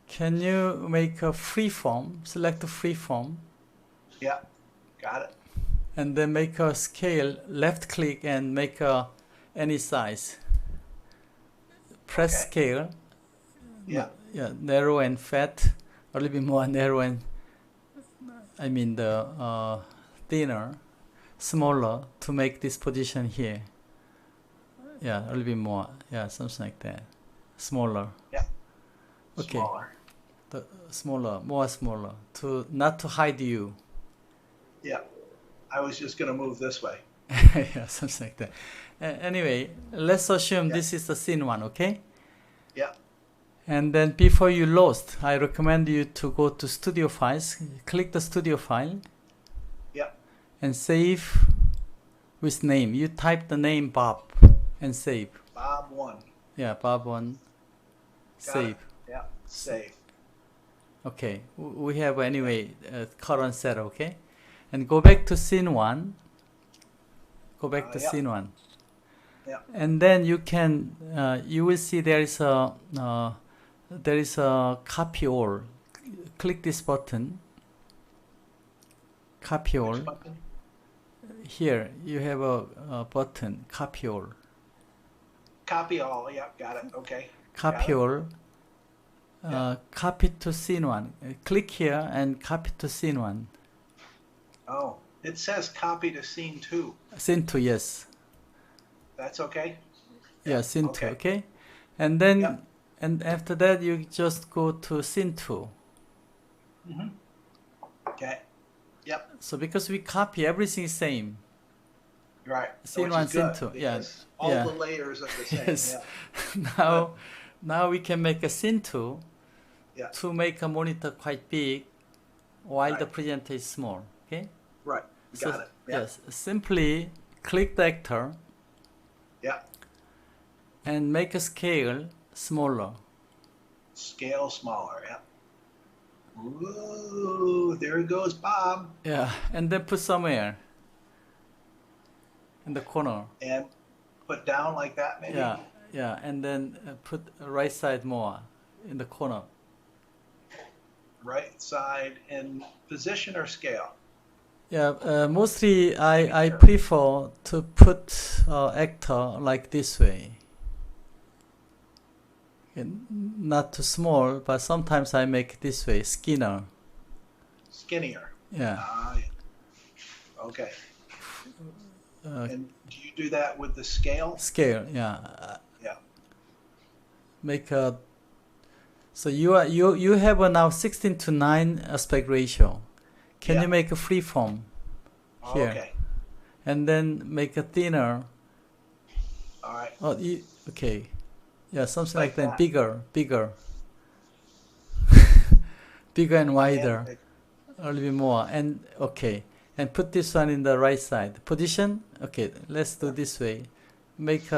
Speaker 2: can you make a freeform? Select a freeform.
Speaker 1: Yeah, got it.
Speaker 2: And then make a scale. Left click and make any size. Press scale.
Speaker 1: Yeah.
Speaker 2: Yeah, narrow and fat. A little bit more narrow and I mean the thinner, smaller to make this position here. Yeah, a little bit more. Yeah, something like that. Smaller.
Speaker 1: Yeah.
Speaker 2: Okay.
Speaker 1: Smaller.
Speaker 2: More smaller, to not to hide you.
Speaker 1: Yeah. I was just going to move this way.
Speaker 2: Yeah, something like that. Anyway, let's assume this is the scene 1, okay?
Speaker 1: Yeah.
Speaker 2: And then before you load, I recommend you to go to Studio Files, click the Studio file, and save with name. You type the name Bob and save.
Speaker 1: Bob 1.
Speaker 2: Yeah, Bob 1. Save.
Speaker 1: Yeah, save.
Speaker 2: Okay, we have anyway current set, okay? And go back to scene 1. Go back to scene 1.
Speaker 1: Yeah.
Speaker 2: And then you can, you will see there is a copy all. Click this button. Copy all. Here you have a button. Copy all.
Speaker 1: Copy all. Yeah, got it. Okay.
Speaker 2: Copy all. Copy to scene 1. Click here and copy to scene 1.
Speaker 1: Oh, it says copy to scene 2.
Speaker 2: Scene 2, yes.
Speaker 1: That's okay?
Speaker 2: Yeah, scene 2, okay? And then, and after that, you just go to scene 2.
Speaker 1: Mm-hmm. Okay. Yep.
Speaker 2: So because we copy everything same.
Speaker 1: Right.
Speaker 2: Scene 1, scene 2. Yeah.
Speaker 1: All the layers are the same.
Speaker 2: Yes.
Speaker 1: Yeah.
Speaker 2: Now we can make a scene 2 to make a monitor quite big while the presenter is small. Okay?
Speaker 1: Right. Got it. Yeah.
Speaker 2: Yes. Simply click the actor.
Speaker 1: Yeah.
Speaker 2: And make a scale smaller.
Speaker 1: Scale smaller, yeah. Ooh, there goes Bob.
Speaker 2: Yeah, and then put somewhere in the corner.
Speaker 1: And put down like that, maybe?
Speaker 2: Yeah, and then put right side more in the corner.
Speaker 1: Right side in position or scale?
Speaker 2: Yeah, mostly I prefer to put actor like this way. Not too small, but sometimes I make this way, skinnier.
Speaker 1: Skinnier.
Speaker 2: Yeah.
Speaker 1: Okay. And do you do that with the scale?
Speaker 2: Scale, yeah.
Speaker 1: Yeah.
Speaker 2: Make a. So you have a now 16:9 aspect ratio. Can you make a freeform here?
Speaker 1: Okay.
Speaker 2: And then make a thinner.
Speaker 1: All right.
Speaker 2: Oh, okay. Yeah, something like that. Bigger. Bigger and wider. A little bit more. And okay. And put this one in the right side. Position. Okay, let's do this way. Make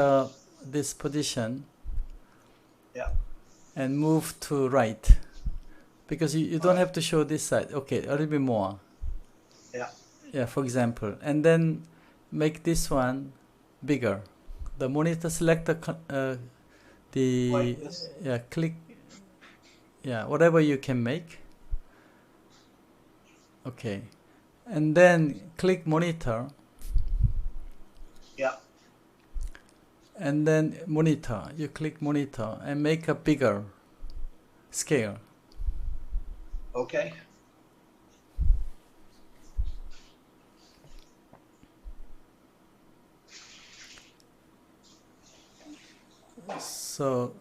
Speaker 2: this position.
Speaker 1: Yeah.
Speaker 2: And move to right. Because you don't have to show this side. Okay, a little bit more.
Speaker 1: Yeah.
Speaker 2: Yeah, for example. And then make this one bigger. The monitor select the
Speaker 1: like this?
Speaker 2: Click whatever you can make. Okay. And then click monitor.
Speaker 1: Yeah.
Speaker 2: And then monitor. You click monitor and make a bigger scale.
Speaker 1: Okay.
Speaker 2: So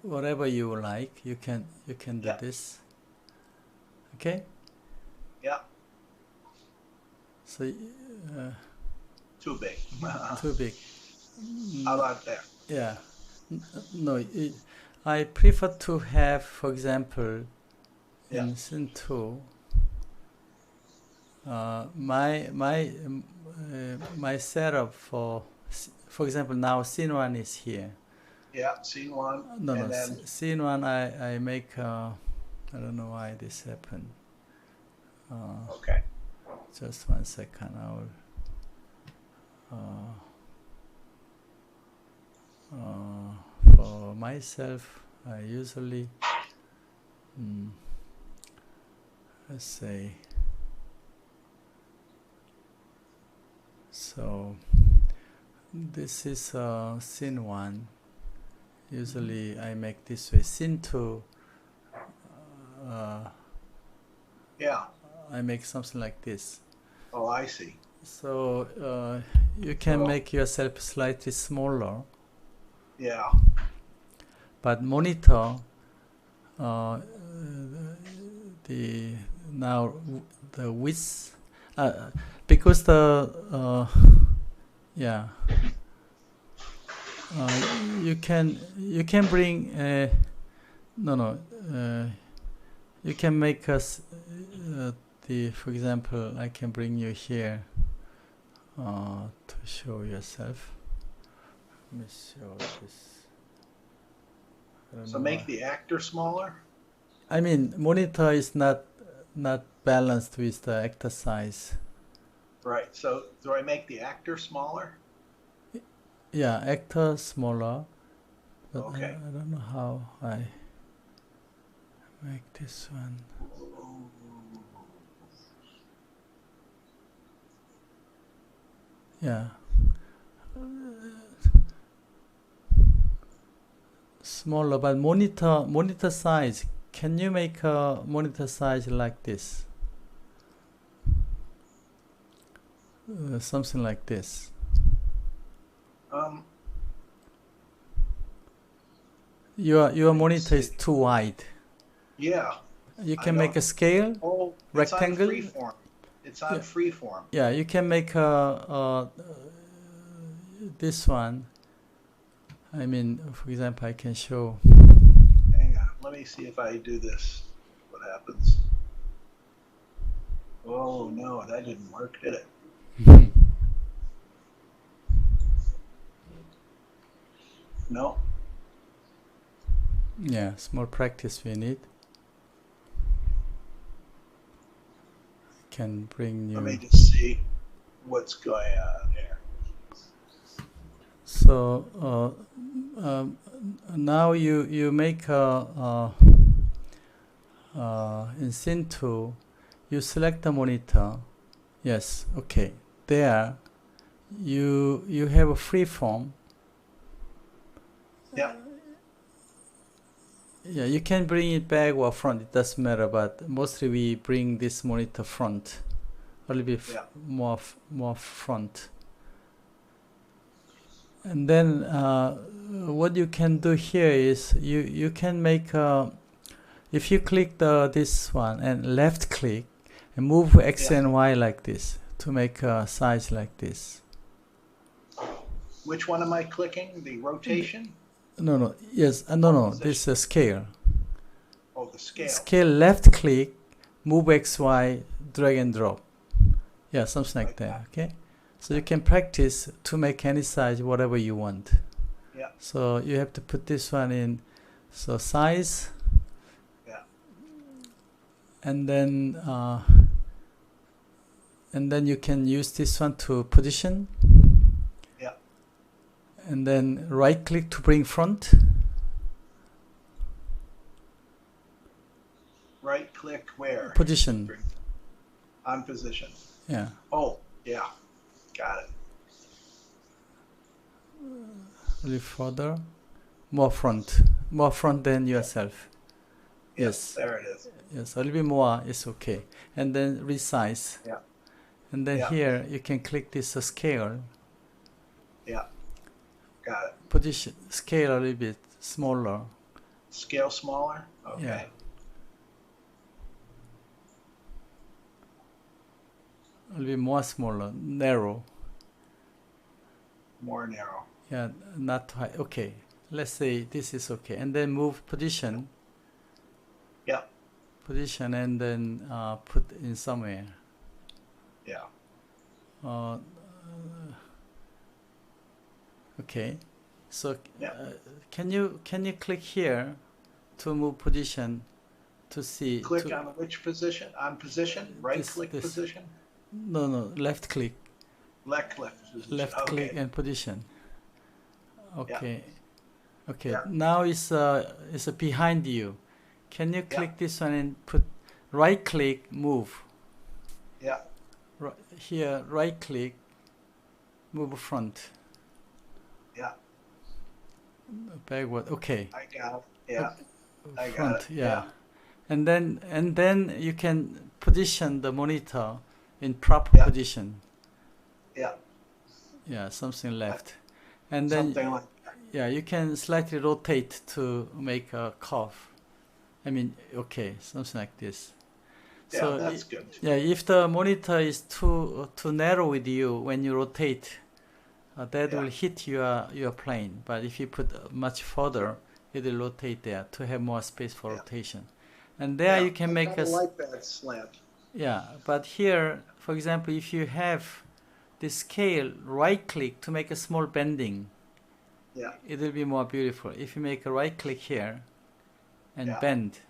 Speaker 2: whatever you like, you can do this. Okay?
Speaker 1: Yeah.
Speaker 2: So
Speaker 1: too big.
Speaker 2: Too big.
Speaker 1: How about there?
Speaker 2: Yeah. No, I prefer to have, for example, in scene 2, my setup for example, now scene 1 is here.
Speaker 1: Yeah, scene 1.
Speaker 2: No, scene 1 I make, I don't know why this happened.
Speaker 1: Okay.
Speaker 2: Just 1 second, for myself, I usually, let's say, so this is scene 1. Usually I make this way. Scene 2, I make something like this.
Speaker 1: Oh, I see.
Speaker 2: So you can make yourself slightly smaller.
Speaker 1: Yeah.
Speaker 2: But monitor, the width, because yeah, you can bring no, you can make us for example, I can bring you here to show yourself. Let me show this.
Speaker 1: So make the actor smaller?
Speaker 2: I mean, monitor is not balanced with the actor size.
Speaker 1: Right. So do I make the actor smaller?
Speaker 2: Yeah, actor smaller. But
Speaker 1: okay.
Speaker 2: I don't know how I make this one. Yeah. Smaller, but monitor size. Can you make a monitor size like this? Something like this. Your monitor is too wide.
Speaker 1: Yeah.
Speaker 2: You can make a scale.
Speaker 1: Oh,
Speaker 2: rectangle.
Speaker 1: It's on freeform. It's on freeform.
Speaker 2: Yeah, you can make this one. I mean, for example, I can show.
Speaker 1: Hang on. Let me see if I do this. What happens? Oh, no, that didn't work, did it? No.
Speaker 2: Yeah, small practice we need. Can bring you.
Speaker 1: Let me just see what's going on here.
Speaker 2: So now you make in Scene 2, you select the monitor. Yes, okay. There, you have a freeform.
Speaker 1: Yeah.
Speaker 2: Yeah, you can bring it back or front. It doesn't matter, but mostly we bring this monitor front, a little bit more front. And then what you can do here is you can make if you click this one and left click and move X and Y like this to make a size like this.
Speaker 1: Which one am I clicking? The rotation?
Speaker 2: No. Yes. No. This is scale.
Speaker 1: Oh, the scale.
Speaker 2: Scale left click, move X, Y, drag and drop. Yeah, something like that. Okay. So you can practice to make any size whatever you want.
Speaker 1: Yeah.
Speaker 2: So you have to put this one in. So size.
Speaker 1: Yeah.
Speaker 2: And then you can use this one to position.
Speaker 1: Yeah.
Speaker 2: And then right click to bring front.
Speaker 1: Right click where?
Speaker 2: Position.
Speaker 1: On position.
Speaker 2: Yeah.
Speaker 1: Oh, yeah. Got it.
Speaker 2: A little further. More front than yourself. Yes.
Speaker 1: There it is.
Speaker 2: Yes, a little bit more is okay. And then resize.
Speaker 1: Yeah.
Speaker 2: And then here you can click this scale.
Speaker 1: Yeah. Got it.
Speaker 2: Position scale a little bit smaller.
Speaker 1: Scale smaller? Okay.
Speaker 2: Yeah. A little bit more smaller, narrow.
Speaker 1: More narrow.
Speaker 2: Yeah, not high. Okay, let's say this is okay. And then move position.
Speaker 1: Yeah.
Speaker 2: Position and then put in somewhere.
Speaker 1: Yeah.
Speaker 2: Okay. So can you click here to move position to see?
Speaker 1: Click on which position? On position? Right click position?
Speaker 2: No, left click.
Speaker 1: Left click position.
Speaker 2: Left click and position. Okay.
Speaker 1: Yeah.
Speaker 2: Okay.
Speaker 1: Yeah.
Speaker 2: Now it's behind you. Can you click this one and put right click, move?
Speaker 1: Yeah.
Speaker 2: Here, right click, move front.
Speaker 1: Yeah.
Speaker 2: Backward. Okay.
Speaker 1: I got it. Yeah. I
Speaker 2: Front.
Speaker 1: got it.
Speaker 2: Yeah. And then you can position the monitor in proper position.
Speaker 1: Yeah.
Speaker 2: Yeah, something left. And then
Speaker 1: something like that.
Speaker 2: Yeah, you can slightly rotate to make a curve. I mean, okay, something like this.
Speaker 1: So that's good.
Speaker 2: Yeah, if the monitor is too narrow with you when you rotate, that will hit your plane. But if you put much further, it will rotate there to have more space for rotation. And there you can make a
Speaker 1: like that slant.
Speaker 2: Yeah, but here, for example, if you have the scale, right click to make a small bending, it will be more beautiful. If you make a right click here and bend,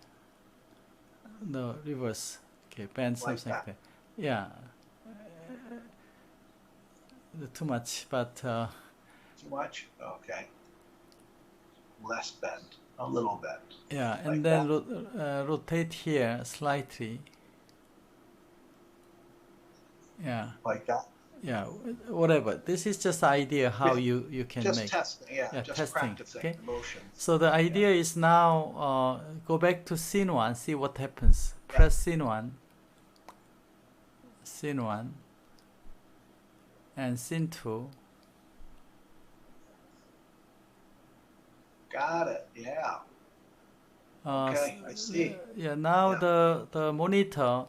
Speaker 2: no, reverse, okay, bend something like that. Yeah, too much, but
Speaker 1: too much. Okay, less bend, a little bend.
Speaker 2: Yeah, and then rotate here slightly. Yeah.
Speaker 1: Like that.
Speaker 2: Yeah, whatever. This is just the idea how you can
Speaker 1: just
Speaker 2: make.
Speaker 1: Testing, just
Speaker 2: testing.
Speaker 1: practicing
Speaker 2: Okay.
Speaker 1: the motions.
Speaker 2: So the idea is now go back to scene 1, see what happens. Press scene 1, and scene 2.
Speaker 1: Got it. Yeah. Okay, I see.
Speaker 2: Yeah. Now the monitor,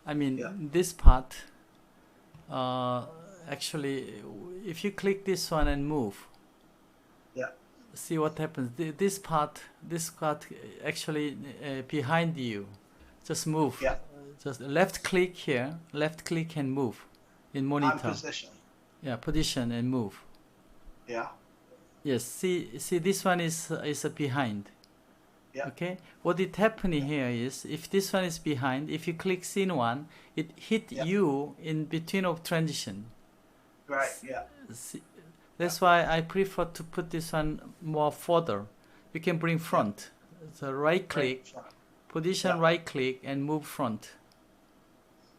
Speaker 2: I mean this part. Actually, if you click this one and move, see what happens. This part actually behind you. Just move. Just left click here. Left click and move in monitor.
Speaker 1: On position.
Speaker 2: Yeah, position and move.
Speaker 1: Yeah.
Speaker 2: Yes. See, this one is behind.
Speaker 1: Yeah.
Speaker 2: Okay. What is happening here is if this one is behind, if you click scene 1, it hit you in between of transition.
Speaker 1: Right. Yeah.
Speaker 2: See, that's why I prefer to put this one more further. You can bring front. So right click, position right click and move front.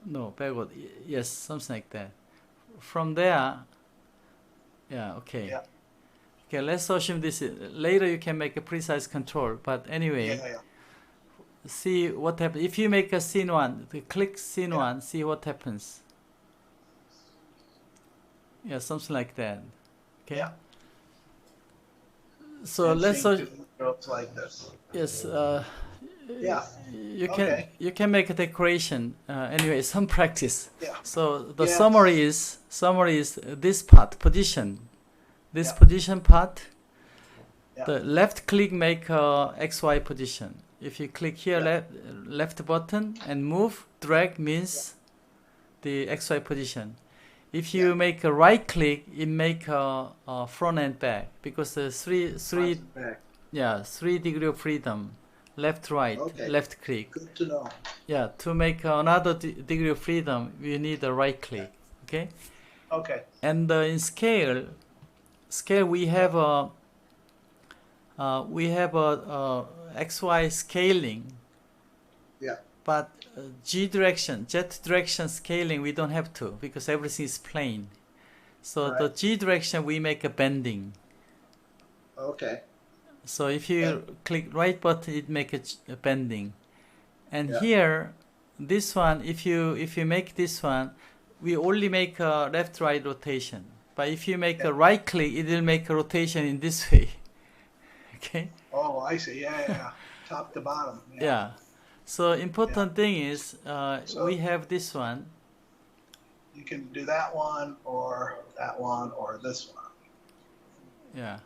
Speaker 2: No, backward. Yes, something like that. From there, okay.
Speaker 1: Yeah.
Speaker 2: Okay, let's assume this later you can make a precise control, but anyway, see what happens. If you make a scene 1, click scene 1, see what happens. Yeah, something like that. Okay.
Speaker 1: Yeah.
Speaker 2: So let's
Speaker 1: like this.
Speaker 2: Yes.
Speaker 1: Yeah.
Speaker 2: You can make a decoration. Anyway, some practice.
Speaker 1: Yeah.
Speaker 2: So the summary is this part position. This position part, the left click make XY position. If you click here left button and move, drag means the XY position. If you make a right click, it make a front and back because the 3 degree of freedom, left right, left click.
Speaker 1: Good to know.
Speaker 2: Yeah, to make another degree of freedom, we need a right click. Okay.
Speaker 1: Okay.
Speaker 2: And in scale we have a XY scaling.
Speaker 1: Yeah.
Speaker 2: But Z direction scaling we don't have to because everything is plane. So the G direction we make a bending.
Speaker 1: Okay.
Speaker 2: So if you click right button, it make a bending. And here, this one, if you make this one, we only make a left right rotation. But if you make a right click, it will make a rotation in this way. Okay.
Speaker 1: Oh, I see. Yeah. Top to bottom.
Speaker 2: Yeah. So important thing is we have this one.
Speaker 1: You can do that one or this one.
Speaker 2: Yeah.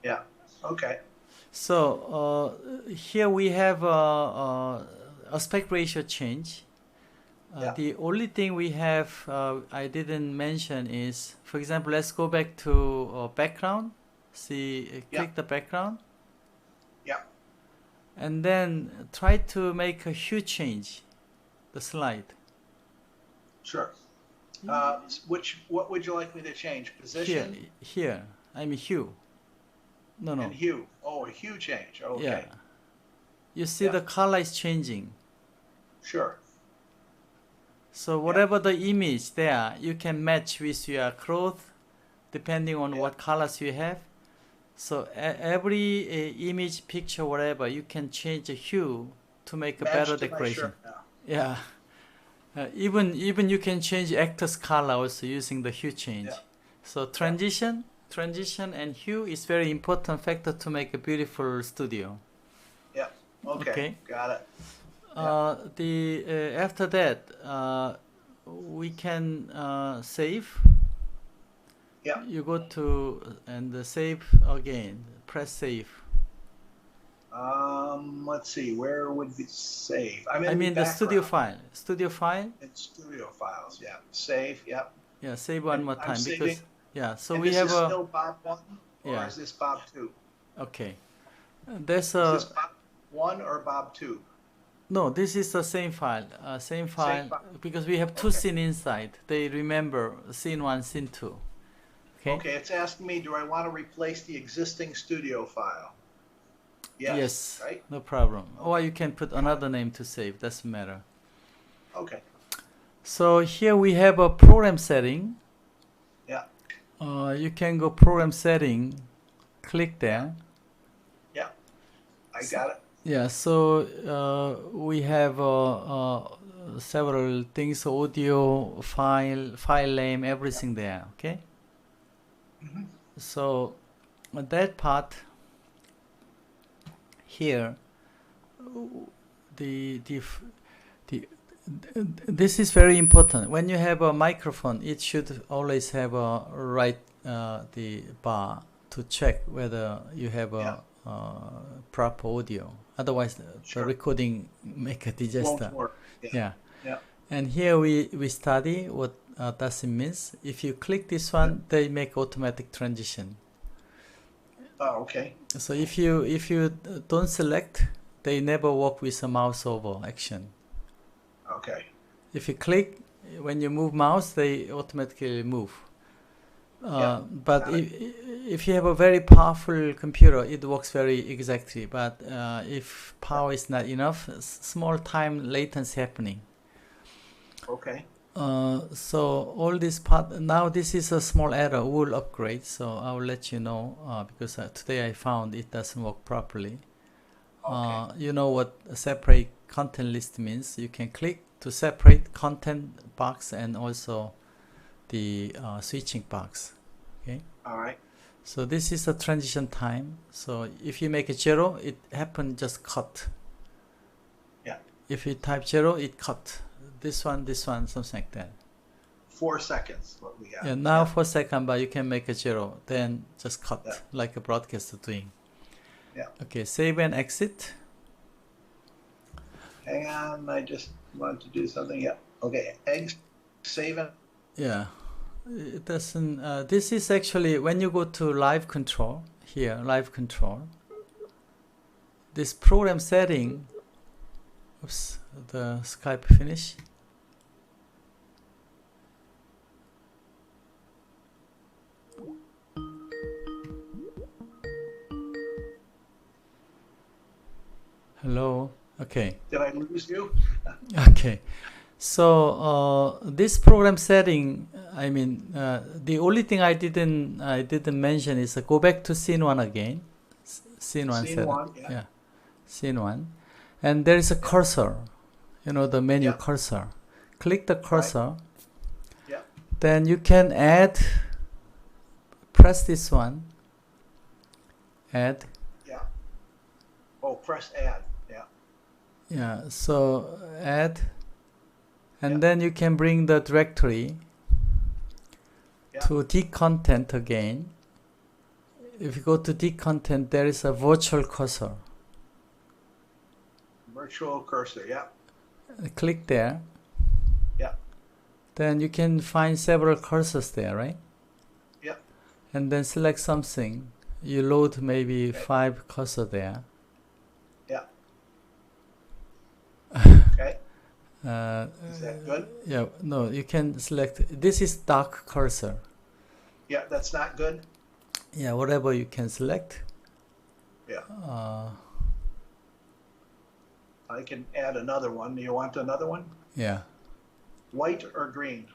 Speaker 1: Yeah. Okay.
Speaker 2: So here we have aspect ratio change. The only thing we have I didn't mention is, for example, let's go back to background. See, click the background.
Speaker 1: Yeah.
Speaker 2: And then try to make a hue change, the slide.
Speaker 1: Sure. What would you like me to change? Position?
Speaker 2: Here. I mean hue. No.
Speaker 1: And hue. Oh, a hue change. Okay.
Speaker 2: Yeah. You see the color is changing.
Speaker 1: Sure.
Speaker 2: So whatever the image there, you can match with your cloth, depending on what colors you have. So every image, picture, whatever, you can change the hue to make a better decoration. Yeah. Even you can change actor's color also using the hue change. So transition and hue is very important factor to make a beautiful studio.
Speaker 1: Yeah. Okay. Got it.
Speaker 2: After that, we can save.
Speaker 1: Yeah.
Speaker 2: You go to and save again. Press save.
Speaker 1: Let's see. Where would be save? I'm in
Speaker 2: I mean the studio file. Studio file.
Speaker 1: In studio files. Yeah. Save. Yep.
Speaker 2: Yeah. Save one more time because So
Speaker 1: and
Speaker 2: we
Speaker 1: this
Speaker 2: have
Speaker 1: is still Bob 1 or is this Bob 2?
Speaker 2: Okay.
Speaker 1: Is this Bob 1 or Bob 2?
Speaker 2: No, this is the same file. Same file because we have two scenes inside. They remember scene 1, scene 2.
Speaker 1: Okay, it's asking me, do I want to replace the existing studio file?
Speaker 2: Yes,
Speaker 1: right?
Speaker 2: No problem. Or you can put another name to save, doesn't matter.
Speaker 1: Okay.
Speaker 2: So here we have a program setting.
Speaker 1: Yeah.
Speaker 2: You can go program setting, click there.
Speaker 1: Yeah, I got it.
Speaker 2: Yeah, so we have several things, audio, file name, everything there, okay?
Speaker 1: Mm-hmm.
Speaker 2: So that part here, this is very important. When you have a microphone, it should always have a the bar to check whether you have a proper audio. Otherwise, the recording make a disaster.
Speaker 1: Won't work.
Speaker 2: Yeah. And here we study what does it means. If you click this one, they make automatic transition.
Speaker 1: Oh, okay.
Speaker 2: So if you don't select, they never work with a mouse over action.
Speaker 1: Okay.
Speaker 2: If you click, when you move mouse, they automatically move. But if you have a very powerful computer, it works very exactly. But if power is not enough, small time latency happening.
Speaker 1: Okay.
Speaker 2: So all this part, now this is a small error, we'll upgrade. So I will let you know because today I found it doesn't work properly.
Speaker 1: Okay.
Speaker 2: You know what a separate content list means. You can click to separate content box and also the switching box. Okay.
Speaker 1: All right.
Speaker 2: So this is a transition time. So if you make a 0, it happen just cut.
Speaker 1: Yeah.
Speaker 2: If you type 0, it cut. This one, something like that.
Speaker 1: 4 seconds, what we have.
Speaker 2: Yeah, now 4 seconds, but you can make a 0. Then just cut like a broadcaster doing.
Speaker 1: Yeah.
Speaker 2: Okay, save and exit.
Speaker 1: Hang on, I just wanted to do something. Yeah. Okay. Save it.
Speaker 2: Yeah. It doesn't. This is actually when you go to live control here, live control. This program setting. Oops, the Skype finish. Hello. Okay.
Speaker 1: Did I lose you?
Speaker 2: Okay. So this program setting, I mean, the only thing I didn't mention is go back to scene 1 again. Scene 1 setting. Yeah. Scene 1. And there is a cursor, you know, the menu cursor. Click the cursor.
Speaker 1: Yeah.
Speaker 2: Then you can press this one. Add.
Speaker 1: Yeah. Oh, press add. Yeah.
Speaker 2: Yeah, so add. And then you can bring the directory to D content again. If you go to D content, there is a virtual cursor.
Speaker 1: Virtual cursor, yeah.
Speaker 2: Click there.
Speaker 1: Yeah.
Speaker 2: Then you can find several cursors there, right?
Speaker 1: Yeah.
Speaker 2: And then select something. You load maybe 5 cursor there.
Speaker 1: Yeah. Okay. Is that good?
Speaker 2: Yeah, no, you can select. This is dark cursor.
Speaker 1: Yeah, that's not good.
Speaker 2: Yeah, whatever you can select.
Speaker 1: Yeah. I can add another one. Do you want another one?
Speaker 2: Yeah.
Speaker 1: White or green?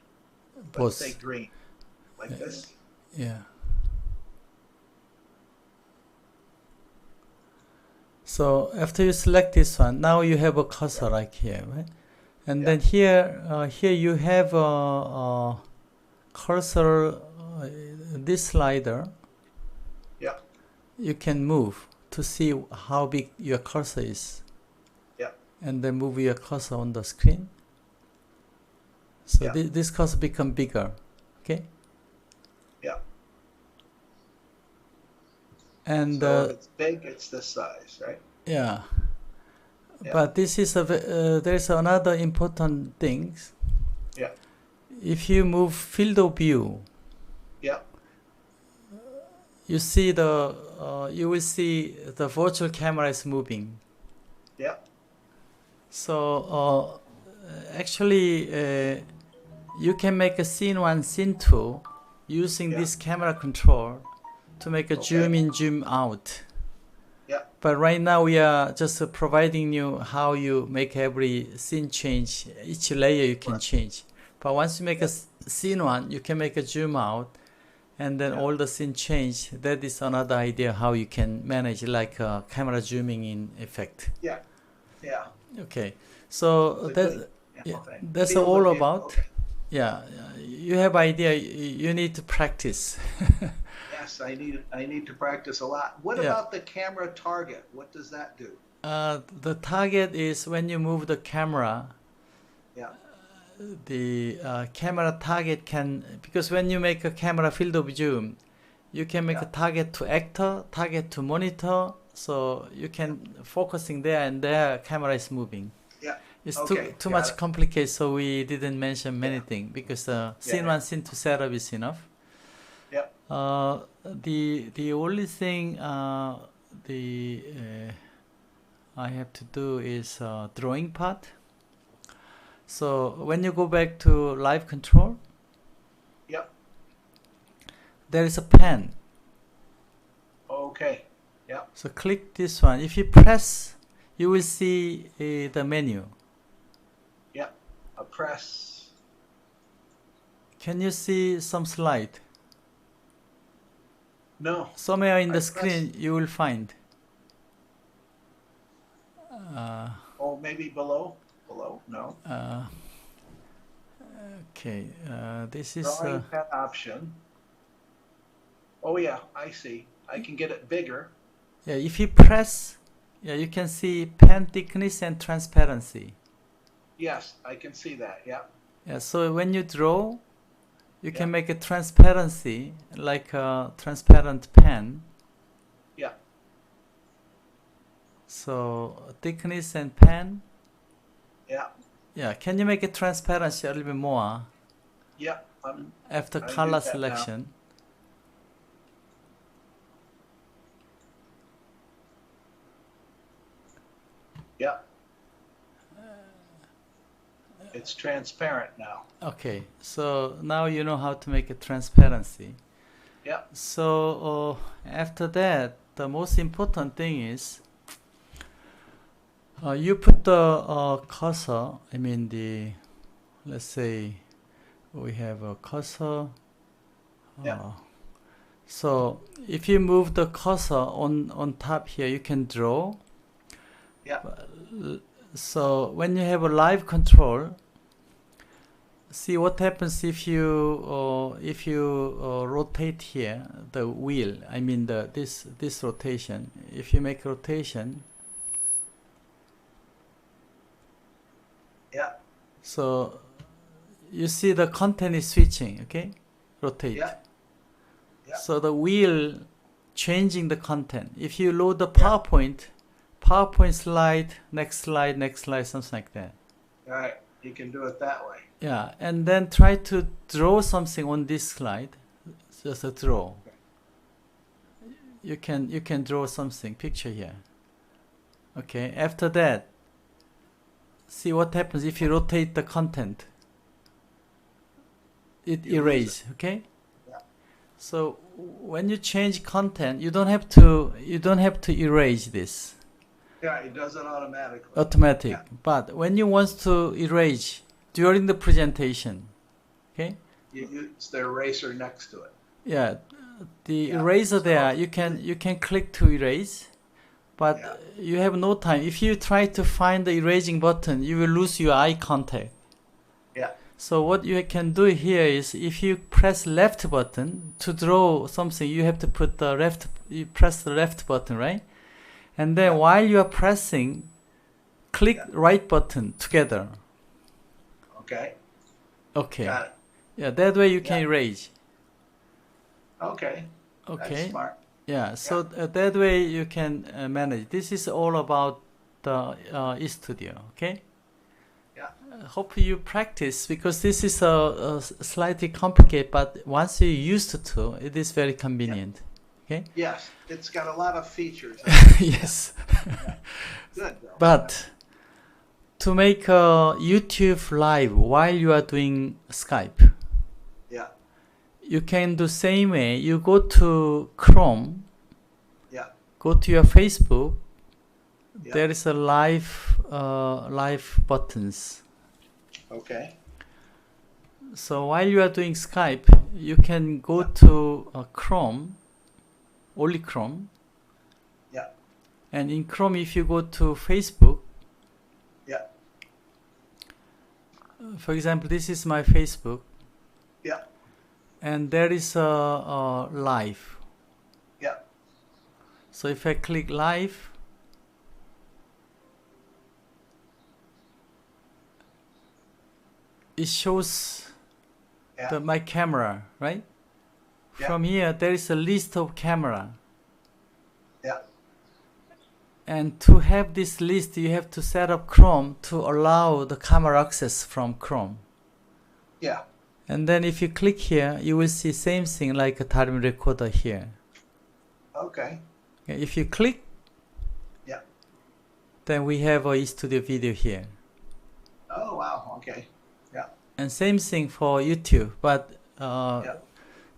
Speaker 2: Both.
Speaker 1: Let's say green. Like this?
Speaker 2: Yeah. So after you select this one, now you have a cursor like here, right? And then here you have a cursor, this slider. You can move to see how big your cursor is.
Speaker 1: Yeah.
Speaker 2: and then move your cursor on the screen. So
Speaker 1: Yeah.
Speaker 2: this cursor become bigger, okay?
Speaker 1: Yeah.
Speaker 2: And
Speaker 1: so if it's big, it's this size, right?
Speaker 2: yeah.
Speaker 1: Yeah.
Speaker 2: But this is there's another important thing.
Speaker 1: Yeah.
Speaker 2: If you move field of view,
Speaker 1: Yeah.
Speaker 2: you see you will see the virtual camera is moving.
Speaker 1: Yeah.
Speaker 2: So actually, you can make a scene 1, scene 2 using
Speaker 1: Yeah.
Speaker 2: this camera control to make a
Speaker 1: Okay.
Speaker 2: zoom in, zoom out.
Speaker 1: Yeah.
Speaker 2: But right now we are just providing you how you make every scene change. Each layer you can
Speaker 1: Right.
Speaker 2: change. But once you make
Speaker 1: Yeah.
Speaker 2: a scene 1, you can make a zoom out, and then
Speaker 1: Yeah.
Speaker 2: all the scene change. That is another idea how you can manage like a camera zooming in effect.
Speaker 1: Yeah. Yeah.
Speaker 2: Okay, so
Speaker 1: It's a
Speaker 2: that
Speaker 1: good- yeah, okay.
Speaker 2: that's
Speaker 1: Field
Speaker 2: all
Speaker 1: of view,
Speaker 2: about.
Speaker 1: okay.
Speaker 2: Yeah, you have idea. You need to practice.
Speaker 1: Yes, I need to practice a lot. What
Speaker 2: Yeah.
Speaker 1: about the camera target? What does that do?
Speaker 2: The target is when you move the camera.
Speaker 1: Yeah.
Speaker 2: The camera target can, because when you make a camera field of zoom, you can make
Speaker 1: Yeah.
Speaker 2: a target to actor, target to monitor, so you can focusing there and there camera is moving.
Speaker 1: Yeah.
Speaker 2: It's
Speaker 1: Okay,
Speaker 2: too
Speaker 1: got
Speaker 2: much
Speaker 1: it.
Speaker 2: complicated, so we didn't mention many
Speaker 1: Yeah.
Speaker 2: things because scene
Speaker 1: Yeah.
Speaker 2: 1, scene 2 setup is enough.
Speaker 1: Yeah.
Speaker 2: The only thing I have to do is drawing part. So when you go back to live control,
Speaker 1: Yep.
Speaker 2: there is a pen.
Speaker 1: Okay. Yeah.
Speaker 2: So click this one. If you press, you will see the menu.
Speaker 1: Yeah. A press.
Speaker 2: Can you see some slide?
Speaker 1: No.
Speaker 2: Somewhere in
Speaker 1: I
Speaker 2: the
Speaker 1: press-
Speaker 2: screen you will find.
Speaker 1: Oh, maybe below? Below? No.
Speaker 2: Okay, this is
Speaker 1: Drawing pen option. Oh yeah, I see. I can get it bigger.
Speaker 2: yeah. If you press, yeah, you can see pen thickness and transparency.
Speaker 1: Yes, I can see that. Yeah.
Speaker 2: Yeah, so when you draw, you can
Speaker 1: Yeah.
Speaker 2: make a transparency like a transparent pen.
Speaker 1: Yeah.
Speaker 2: So thickness and pen.
Speaker 1: Yeah.
Speaker 2: Yeah, can you make it transparency a little bit more
Speaker 1: Yeah.
Speaker 2: after
Speaker 1: I do
Speaker 2: color
Speaker 1: that now.
Speaker 2: selection?
Speaker 1: Yeah. It's transparent now.
Speaker 2: Okay, so now you know how to make a transparency.
Speaker 1: Yeah.
Speaker 2: So after that, the most important thing is you put the cursor. I mean let's say we have a cursor.
Speaker 1: Yeah.
Speaker 2: So if you move the cursor on top here, you can draw.
Speaker 1: Yeah.
Speaker 2: So when you have a live control, see what happens if you rotate here the wheel. I mean this rotation. If you make rotation,
Speaker 1: Yeah.
Speaker 2: so you see the content is switching. Okay, rotate.
Speaker 1: Yeah. Yeah.
Speaker 2: So the wheel changing the content. If you load the PowerPoint slide, next slide, something like that.
Speaker 1: All right. You can do it that way.
Speaker 2: Yeah, and then try to draw something on this slide. Just a draw. You can draw something, picture here. Okay, after that, see what happens if you rotate the content. It
Speaker 1: You lose
Speaker 2: erases, okay?
Speaker 1: Yeah.
Speaker 2: So when you change content, you don't have to erase this.
Speaker 1: Yeah, it does it automatically.
Speaker 2: Automatic.
Speaker 1: Yeah.
Speaker 2: But when you want to erase during the presentation, okay?
Speaker 1: You use the eraser next to it.
Speaker 2: Yeah, the
Speaker 1: Yeah,
Speaker 2: eraser
Speaker 1: so-
Speaker 2: there, you can click to erase, but
Speaker 1: Yeah.
Speaker 2: you have no time. If you try to find the erasing button, you will lose your eye contact.
Speaker 1: Yeah.
Speaker 2: So what you can do here is, if you press left button to draw something, you have to put you press the left button, right? And then
Speaker 1: Yeah.
Speaker 2: while you are pressing, click right button together.
Speaker 1: Okay.
Speaker 2: Okay.
Speaker 1: Got it.
Speaker 2: Yeah, that way you can erase.
Speaker 1: Okay.
Speaker 2: Okay.
Speaker 1: That's smart.
Speaker 2: Yeah, so that way you can manage. This is all about the eStudio, okay?
Speaker 1: Yeah.
Speaker 2: Hope you practice, because this is a slightly complicated, but once you're used to it is very convenient. Okay?
Speaker 1: Yes, it's got a lot of features.
Speaker 2: Yes.
Speaker 1: Good, though.
Speaker 2: But to make a YouTube live while you are doing Skype, you can do same way. You go to Chrome, go to your Facebook. There is a live buttons.
Speaker 1: Okay.
Speaker 2: So while you are doing Skype, you can go to Chrome, only Chrome.
Speaker 1: Yeah.
Speaker 2: And in Chrome, if you go to Facebook, for example, this is my Facebook.
Speaker 1: Yeah.
Speaker 2: And there is a live.
Speaker 1: Yeah.
Speaker 2: So if I click live, it shows my camera, right? From here, there is a list of camera.
Speaker 1: Yeah.
Speaker 2: And to have this list, you have to set up Chrome to allow the camera access from Chrome.
Speaker 1: Yeah.
Speaker 2: And then if you click here, you will see same thing like a time recorder here.
Speaker 1: Okay.
Speaker 2: If you click, then we have a eStudio video here.
Speaker 1: Oh, wow. Okay. Yeah.
Speaker 2: And same thing for YouTube, but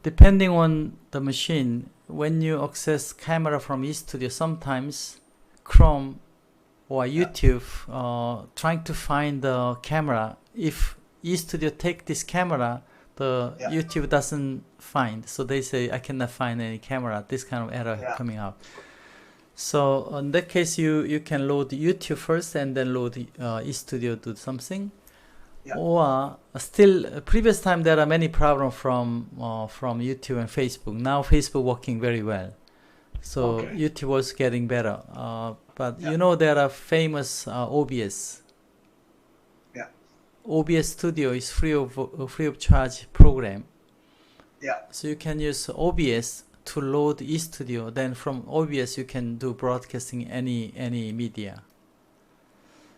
Speaker 2: depending on the machine, when you access camera from eStudio, sometimes Chrome or YouTube trying to find the camera. If eStudio take this camera, the YouTube doesn't find. So they say, I cannot find any camera. This kind of error coming up. So in that case, you can load YouTube first and then load eStudio to something. Or still, previous time there are many problems from YouTube and Facebook. Now Facebook working very well. So YouTube was getting better. But you know there are famous OBS. OBS Studio is free of charge program. So you can use OBS to load eStudio. Then from OBS you can do broadcasting any media.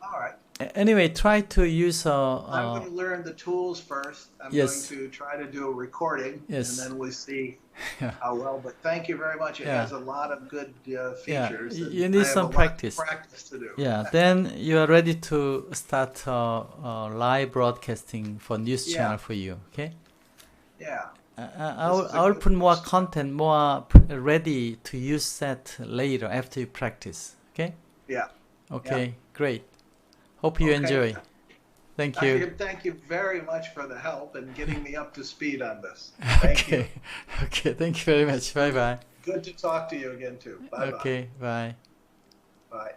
Speaker 1: All right.
Speaker 2: Anyway, try to use.
Speaker 1: I'm going to learn the tools first. I'm going to try to do a recording, and then we'll see how well. But thank you very much. It has a lot of good features.
Speaker 2: You need some practice.
Speaker 1: Practice to do.
Speaker 2: Yeah, then you are ready to start live broadcasting for news channel for you. Okay.
Speaker 1: Yeah.
Speaker 2: I will put more content, more ready to use that later after you practice. Okay.
Speaker 1: Yeah.
Speaker 2: Okay. Great. Hope you enjoy. Thank you.
Speaker 1: Thank you very much for the help and getting me up to speed on this. Thank you.
Speaker 2: Okay. Thank you very much. Bye bye.
Speaker 1: Good to talk to you again too. Bye bye.
Speaker 2: Okay. Bye.
Speaker 1: Bye.